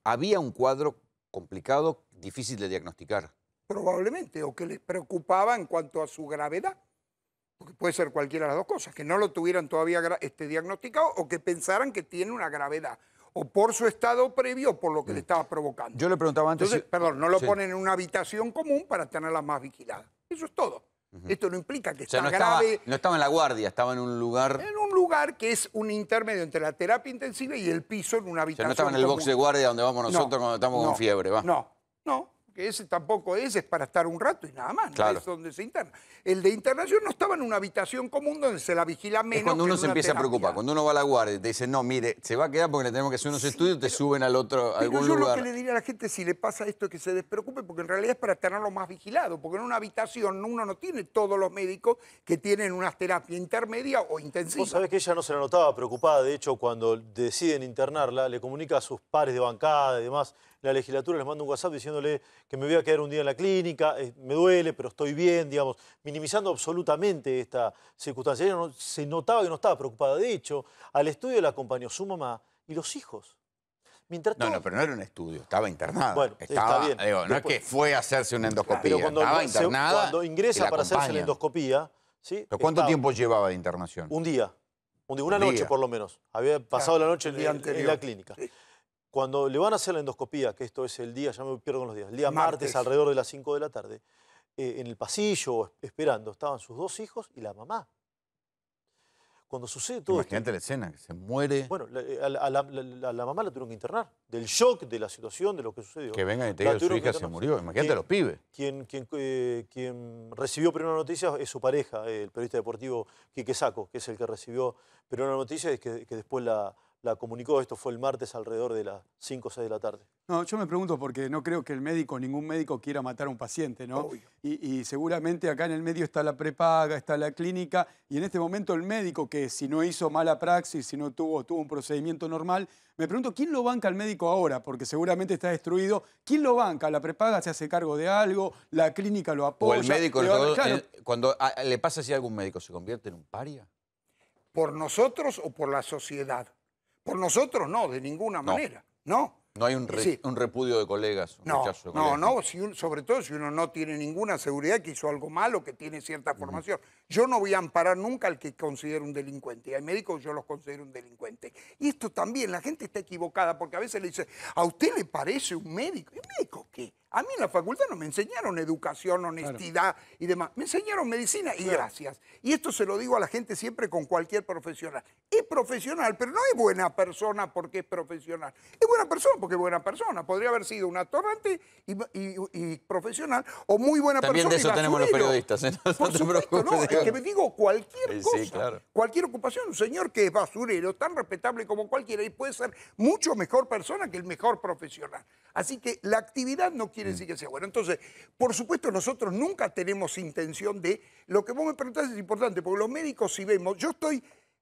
había un cuadro complicado, difícil de diagnosticar. Probablemente, o que les preocupaba en cuanto a su gravedad. Porque puede ser cualquiera de las dos cosas, que no lo tuvieran todavía diagnosticado o que pensaran que tiene una gravedad. O por su estado previo o por lo que le estaba provocando. Yo le preguntaba antes... Entonces, perdón, no lo ponen en una habitación común para tenerla más vigilada. Eso es todo. Esto no implica que O sea, está no grave. estaba en la guardia, estaba en un lugar... En un lugar que es un intermedio entre la terapia intensiva y el piso en una O sea, habitación no estaba en el box común. de guardia donde vamos nosotros No, cuando estamos no, con fiebre, ¿va? No, que ese tampoco es para estar un rato y nada más, Claro. no es donde se interna. El de internación no estaba en una habitación común donde se la vigila menos. Es cuando que uno en se una empieza a terapia. preocupar. Cuando uno va a la guardia y te dice, no, mire, se va a quedar porque le tenemos que hacer unos estudios, te suben al otro, a Pero algún yo lugar. lo que le diría a la gente si le pasa esto es que se despreocupe, porque en realidad es para tenerlo más vigilado, porque en una habitación uno no tiene todos los médicos que tienen una terapia intermedia o intensiva. Vos sabés que ella no se la notaba preocupada, de hecho, cuando deciden internarla, le comunica a sus pares de bancada y demás. La legislatura les manda un WhatsApp diciéndole que me voy a quedar un día en la clínica, me duele, pero estoy bien, digamos, minimizando absolutamente esta circunstancia. Ella se notaba que no estaba preocupada. De hecho, al estudio la acompañó su mamá y los hijos. Mientras No, todo- no, pero no era un estudio, estaba internada. Bueno, estaba, está bien. digo, no es Después- que fue a hacerse una endoscopía, Pero cuando, estaba internada. cuando y ingresa la para hacerse la acompañan. endoscopía, ¿sí? ¿Pero cuánto estaba- tiempo llevaba de internación? Un día, una Un noche día. por lo menos. Había pasado Claro, la noche el día en anterior. la clínica. Sí. Cuando le van a hacer la endoscopía, que esto es el día, ya me pierdo con los días, el día martes, Martes. alrededor de las 5 de la tarde, en el pasillo esperando estaban sus dos hijos y la mamá. Cuando sucede todo esto, Imagínate la escena, que se muere, bueno, a la mamá la tuvieron que internar, del shock de la situación, de lo que sucedió. que vengan y te La digan su tuvieron que hija se internar. murió. Imagínate a los pibes. Quien recibió primera noticia es su pareja, el periodista deportivo Quique Sacco, que es el que recibió primera noticia y que después la comunicó. Esto fue el martes alrededor de las 5 o 6 de la tarde. No, yo me pregunto porque no creo que ningún médico quiera matar a un paciente, ¿no? Obvio. Y seguramente acá en el medio está la prepaga, está la clínica, y en este momento el médico que si no hizo mala praxis, si no tuvo un procedimiento normal, me pregunto, ¿quién lo banca al médico ahora? Porque seguramente está destruido. ¿Quién lo banca? ¿La prepaga se hace cargo de algo? ¿La clínica lo O apoya? el médico, Claro, cuando le pasa así a algún médico, ¿se convierte en un paria? ¿Por nosotros o por la sociedad? Por nosotros no, de ninguna manera. No. No hay un Sí. repudio de colegas, un rechazo de colegas. No, sobre todo si uno no tiene ninguna seguridad que hizo algo malo, que tiene cierta formación. Yo no voy a amparar nunca al que considero un delincuente. Hay médicos que yo los considero un delincuente. Y esto también, la gente está equivocada porque a veces le dice, ¿a usted le parece un médico? ¿Y médico qué? A mí en la facultad no me enseñaron educación, honestidad y demás. Me enseñaron medicina y gracias. Y esto se lo digo a la gente siempre con cualquier profesional. Es profesional, pero no es buena persona porque es profesional. Es buena persona porque es buena persona. Podría haber sido un atorrante y profesional o muy buena También persona. de eso y tenemos los basurero. periodistas, ¿eh? No Por te supuesto, preocupes, no. Es digo. que me digo cualquier Sí, cosa. claro. Cualquier ocupación. Un señor que es basurero, tan respetable como cualquiera, y puede ser mucho mejor persona que el mejor profesional. Así que la actividad no quiere decir que sea buena. Entonces, por supuesto, nosotros nunca tenemos intención de... Lo que vos me preguntás es importante, porque los médicos, si vemos...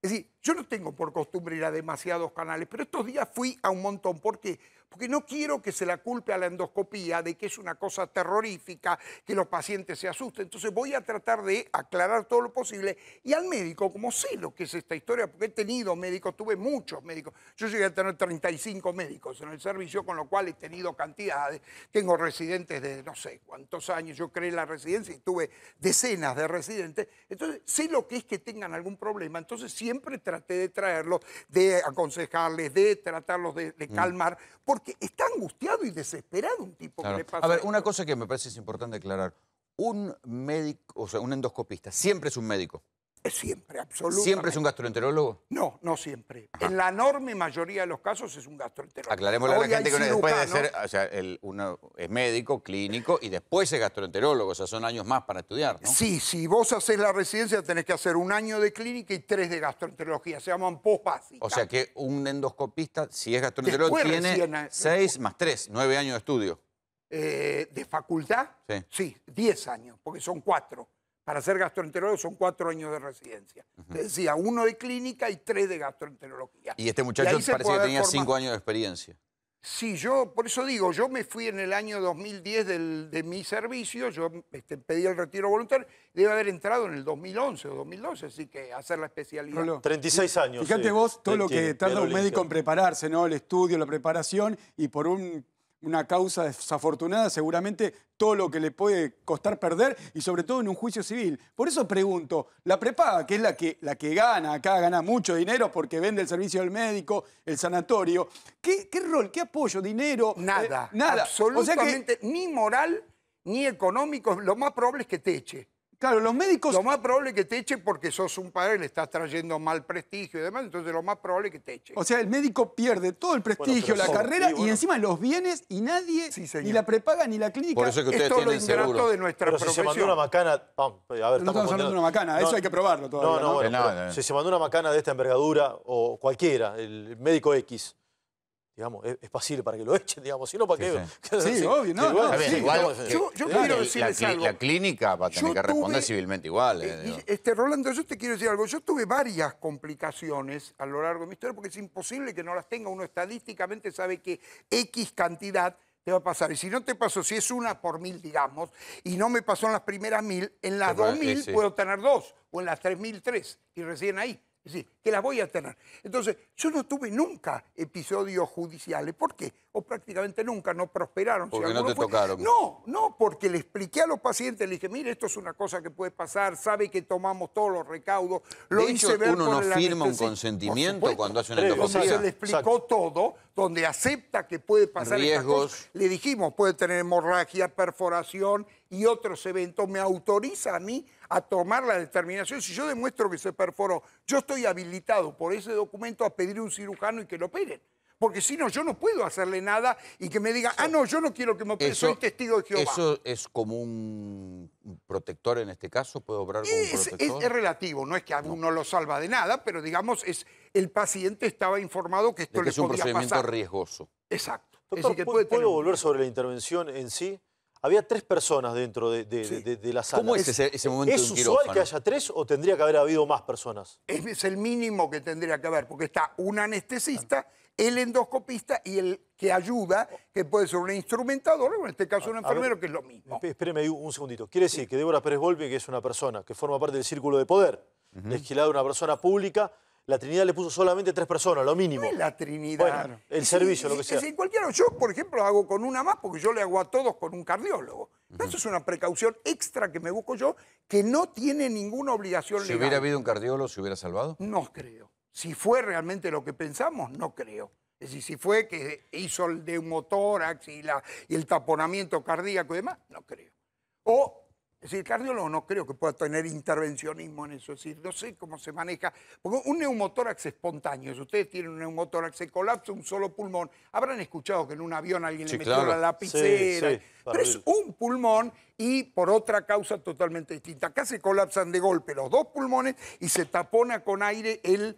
Es decir, yo no tengo por costumbre ir a demasiados canales, pero estos días fui a un montón. ¿Por qué? Porque no quiero que se la culpe a la endoscopía de que es una cosa terrorífica, que los pacientes se asusten. Entonces voy a tratar de aclarar todo lo posible. Y al médico, como sé lo que es esta historia, porque he tenido médicos, tuve muchos médicos. Yo llegué a tener 35 médicos en el servicio, con lo cual he tenido cantidades. Tengo residentes de no sé cuántos años. Yo creé la residencia y tuve decenas de residentes. Entonces sé lo que es que tengan algún problema. Entonces siempre traté de traerlos, de aconsejarles, de tratarlos de calmar, porque está angustiado y desesperado un tipo Claro. que le pasa A ver, esto. una cosa que me parece es importante aclarar. Un médico, o sea, un endoscopista, siempre es un médico. Siempre, absolutamente. ¿Siempre es un gastroenterólogo? No, no siempre. En la enorme mayoría de los casos es un gastroenterólogo. Aclarémosle a la Hoy hay gente que uno después de cirujanos. ser, o sea, uno es médico, clínico y después es gastroenterólogo, o sea, son años más para estudiar, ¿no? Sí, si vos hacés la residencia tenés que hacer 1 año de clínica y 3 de gastroenterología. Se llaman post-básicas. O sea que un endoscopista, si es gastroenterólogo, Después tiene recién, 6 más 3, 9 años de estudio. ¿De facultad? Sí. Sí, 10 años, porque son 4. Para ser gastroenterólogo son 4 años de residencia. Te decía, 1 de clínica y 3 de gastroenterología. Y este Y muchacho ahí se parece puede que haber tenía formado. 5 años de experiencia. Sí, yo, por eso digo, yo me fui en el año 2010 de mi servicio, yo pedí el retiro voluntario, debe haber entrado en el 2011 o 2012, así que hacer la especialidad. Rolo, 36 años. Fíjate vos todo lo que tiene, tarda un Pedro médico en Ligia. prepararse, ¿no? El estudio, la preparación, y por una causa desafortunada seguramente todo lo que le puede costar perder, y sobre todo en un juicio civil. Por eso pregunto, la prepaga, que es la que gana, acá gana mucho dinero porque vende el servicio del médico, el sanatorio, ¿qué rol, qué apoyo, dinero? Nada, Nada. O sea que absolutamente, ni moral ni económicos. Lo más probable es que te eche. Claro, los médicos... Lo más probable es que te eche porque sos un padre, le estás trayendo mal prestigio y demás, entonces lo más probable es que te eche. O sea, el médico pierde todo el prestigio, la carrera y encima los bienes y nadie, ni la prepaga ni la clínica. Por eso es que ustedes Esto es lo tienen ingrato seguro. de nuestra Pero profesión. si se mandó una macana... a ver, No estamos hablando de una macana, eso hay que probarlo todavía. No, bueno, No, pero si se mandó una macana de esta envergadura o cualquiera, el médico X, digamos, es pasible para que lo echen, digamos, si no, ¿para qué? Sí, obvio, no, Está bien, sí, igual, yo quiero decirles algo. la clínica va a tener Yo que responder tuve- civilmente igual. Digo. Rolando, yo te quiero decir algo. Yo tuve varias complicaciones a lo largo de mi historia porque es imposible que no las tenga. Uno estadísticamente sabe que X cantidad te va a pasar. Y si no te pasó, si es una por 1000, digamos, y no me pasó en las primeras 1000, en las 2000 sí. puedo tener 2, o en las 3000, 3, y recién ahí. Es decir, que las voy a tener. Entonces, yo no tuve nunca episodios judiciales. ¿Por qué? O prácticamente nunca, no prosperaron. Porque Si no alguno te tocaron. No, porque le expliqué a los pacientes, le dije, mire, esto es una cosa que puede pasar, sabe que tomamos todos los recaudos. Lo De hecho, hice ver uno por no el firma un anestesista. consentimiento Por supuesto. cuando hace una Previo, Donde endoscopía. se le explicó todo, donde acepta que puede pasar estas Riesgos. cosas. Le dijimos, puede tener hemorragia, perforación y otros eventos. Me autoriza a mí a tomar la determinación. Si yo demuestro que se perforó, yo estoy habilitado por ese documento a pedir un cirujano y que lo operen. Porque si no, yo no puedo hacerle nada y que me diga, no, yo no quiero que me opere, soy testigo de Jehová. ¿Eso es como un protector en este caso? ¿Puede obrar como un protector? Es relativo, no es que a uno lo salva de nada, pero digamos, el paciente estaba informado que esto De que le es un podía procedimiento pasar. riesgoso. Exacto. Es Doctor, decir, que puede tener ¿puedo un volver riesgo. sobre la intervención en sí? Había 3 personas dentro de la sala. ¿Cómo es ese momento ¿Es en usual quirófano? que haya 3 o tendría que haber habido más personas? Es el mínimo que tendría que haber, porque está un anestesista, el endoscopista y el que ayuda, que puede ser un instrumentador, o en este caso un enfermero, que es lo mismo. Espéreme ahí un segundito. Quiere decir que Débora Pérez Volpi, que es una persona que forma parte del círculo de poder, legisladora, una persona pública, la Trinidad le puso solamente 3 personas, lo mínimo. No es la Trinidad. Bueno, el servicio, lo que sea. Si cualquiera, yo, por ejemplo, hago con una más porque yo le hago a todos con un cardiólogo. Eso es una precaución extra que me busco yo, que no tiene ninguna obligación Si legal. hubiera habido un cardiólogo, ¿se hubiera salvado? No creo. Si fue realmente lo que pensamos, no creo. Es decir, si fue que hizo el neumotórax y el taponamiento cardíaco y demás, no creo. Es decir, el cardiólogo no creo que pueda tener intervencionismo en eso. Es decir, no sé cómo se maneja. Porque un neumotórax espontáneo, si ustedes tienen un neumotórax, se colapsa un solo pulmón. Habrán escuchado que en un avión alguien Sí, le metió claro. la lapicera. Sí, Pero es un pulmón y por otra causa totalmente distinta. Acá se colapsan de golpe los 2 pulmones y se tapona con aire el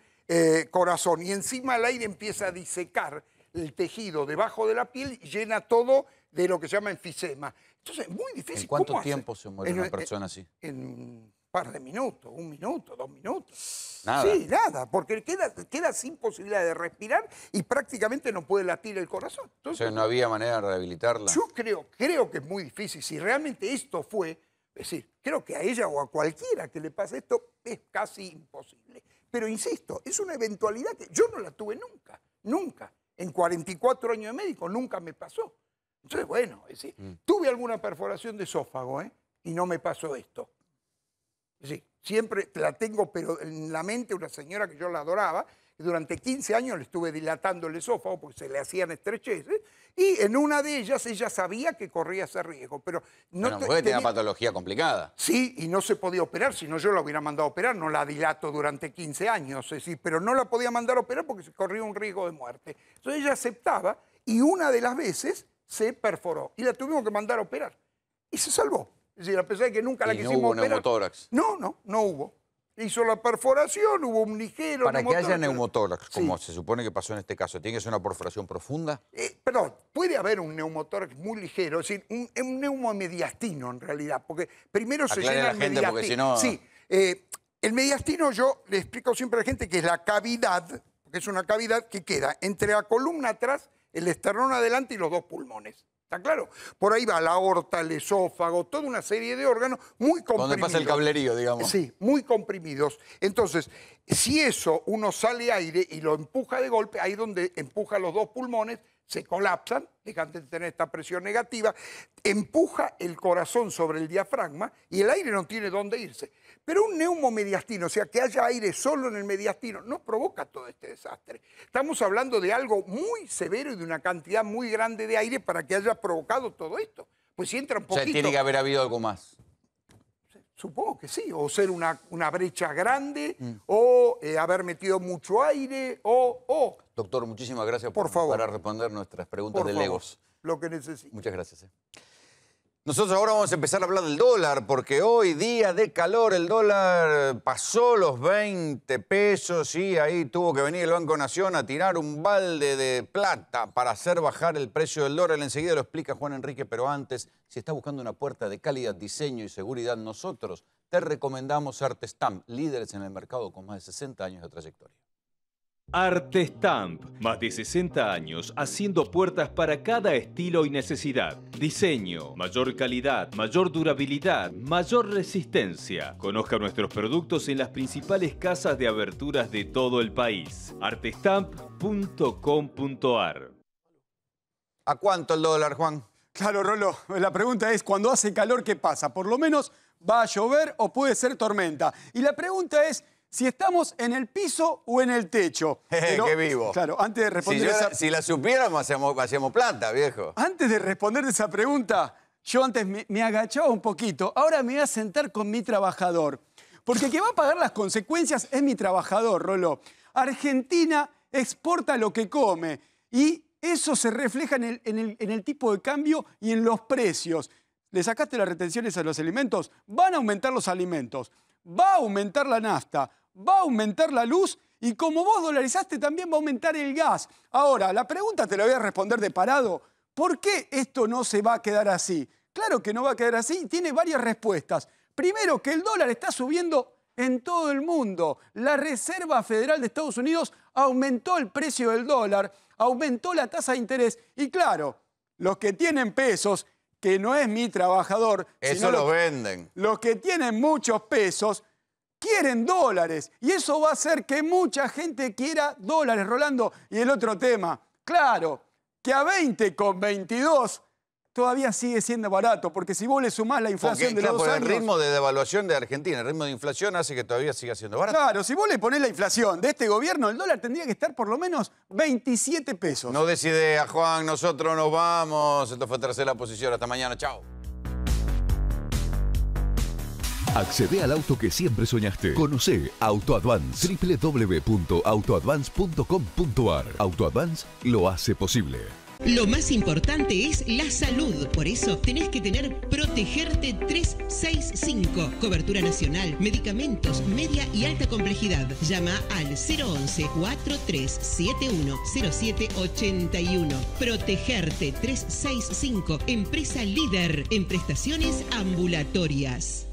corazón. Y encima el aire empieza a disecar el tejido debajo de la piel y llena todo de lo que se llama enfisema. Entonces, es muy difícil. ¿En cuánto ¿Cómo hace? tiempo se muere una persona así? En un par de minutos, 1 minuto, 2 minutos. Nada. Sí, nada, porque queda sin posibilidad de respirar y prácticamente no puede latir el corazón. O Entonces, sea, no había manera de rehabilitarla. yo creo que es muy difícil. Si realmente esto fue, es decir, creo que a ella o a cualquiera que le pase esto es casi imposible. Pero insisto, es una eventualidad que yo no la tuve nunca, nunca. En 44 años de médico nunca me pasó. Entonces, bueno, es decir, tuve alguna perforación de esófago, y no me pasó esto. Es decir, siempre la tengo, pero en la mente una señora que yo la adoraba, que durante 15 años le estuve dilatando el esófago porque se le hacían estrecheces, y en una de ellas ella sabía que corría ese riesgo, pero no Bueno, puede tener una patología complicada. Sí, y no se podía operar, si no yo la hubiera mandado a operar, no la dilato durante 15 años, es decir, pero no la podía mandar a operar porque se corría un riesgo de muerte. Entonces ella aceptaba y una de las veces se perforó y la tuvimos que mandar a operar y se salvó. Es decir, a pesar de que nunca la Y no quisimos hubo operar. neumotórax. No hubo. Hizo la perforación, hubo un ligero Para que haya neumotórax. neumotórax, como Sí. se supone que pasó en este caso, ¿tiene que ser una perforación profunda? Perdón, puede haber un neumotórax muy ligero, es decir, un neumomediastino en realidad, porque primero se Aclare llena a el la gente, porque mediastino. si no- Sí, el mediastino yo le explico siempre a la gente que es la cavidad, porque es una cavidad que queda entre la columna atrás, el esternón adelante y los 2 pulmones. ¿Está claro? Por ahí va la aorta, el esófago, toda una serie de órganos muy comprimidos. Donde pasa el cablerío, digamos. Sí, muy comprimidos. Entonces, si eso uno sale aire y lo empuja de golpe, ahí donde empuja los 2 pulmones, se colapsan, dejan de tener esta presión negativa, empuja el corazón sobre el diafragma y el aire no tiene dónde irse. Pero un neumomediastino, o sea, que haya aire solo en el mediastino, no provoca todo este desastre. Estamos hablando de algo muy severo y de una cantidad muy grande de aire para que haya provocado todo esto. Pues si entra un O poquito... sea, tiene que haber habido algo más. Supongo que sí, o ser una brecha grande, o haber metido mucho aire, o... Doctor, muchísimas gracias Por favor. para responder nuestras preguntas Por de favor, Legos. lo que necesite. Muchas gracias. Nosotros ahora vamos a empezar a hablar del dólar, porque hoy, día de calor, el dólar pasó los 20 pesos y ahí tuvo que venir el Banco Nación a tirar un balde de plata para hacer bajar el precio del dólar. Enseguida lo explica Juan Enrique, pero antes, si estás buscando una puerta de calidad, diseño y seguridad, nosotros te recomendamos Artestamp, líderes en el mercado con más de 60 años de trayectoria. Artestamp, más de 60 años haciendo puertas para cada estilo y necesidad. Diseño, mayor calidad, mayor durabilidad, mayor resistencia. Conozca nuestros productos en las principales casas de aberturas de todo el país. Artestamp.com.ar. ¿A cuánto el dólar, Juan? Claro, Rolo, la pregunta es, cuando hace calor, ¿qué pasa? Por lo menos va a llover o puede ser tormenta. Y la pregunta es si estamos en el piso o en el techo. Pero, ¡Qué vivo! Claro, antes de responder Si la supiéramos, hacíamos plata, viejo. Antes de responder esa pregunta, yo antes me agachaba un poquito. Ahora me voy a sentar con mi trabajador. Porque el que va a pagar las consecuencias es mi trabajador, Rolo. Argentina exporta lo que come y eso se refleja en el tipo de cambio y en los precios. ¿Le sacaste las retenciones a los alimentos? Van a aumentar los alimentos, va a aumentar la nafta, va a aumentar la luz y como vos dolarizaste también va a aumentar el gas. Ahora, la pregunta te la voy a responder de parado. ¿Por qué esto no se va a quedar así? Claro que no va a quedar así, tiene varias respuestas. Primero, que el dólar está subiendo en todo el mundo. La Reserva Federal de Estados Unidos aumentó el precio del dólar, aumentó la tasa de interés y claro, los que tienen pesos, que no es mi trabajador, Eso lo venden. Los que tienen muchos pesos quieren dólares y eso va a hacer que mucha gente quiera dólares, Rolando. Y el otro tema, claro, que a 20,22 todavía sigue siendo barato, porque si vos le sumás la inflación de los 2 años... El ritmo de devaluación de Argentina, el ritmo de inflación hace que todavía siga siendo barato. Claro, si vos le ponés la inflación de este gobierno, el dólar tendría que estar por lo menos 27 pesos. No des idea, Juan, nosotros nos vamos. Esto fue Tercera Posición. Hasta mañana, chao. Accede al auto que siempre soñaste. Conoce AutoAdvance. www.autoadvance.com.ar. AutoAdvance lo hace posible. Lo más importante es la salud. Por eso tenés que tener Protegerte 365. Cobertura nacional, medicamentos, media y alta complejidad. Llama al 011-4371-0781. Protegerte 365. Empresa líder en prestaciones ambulatorias.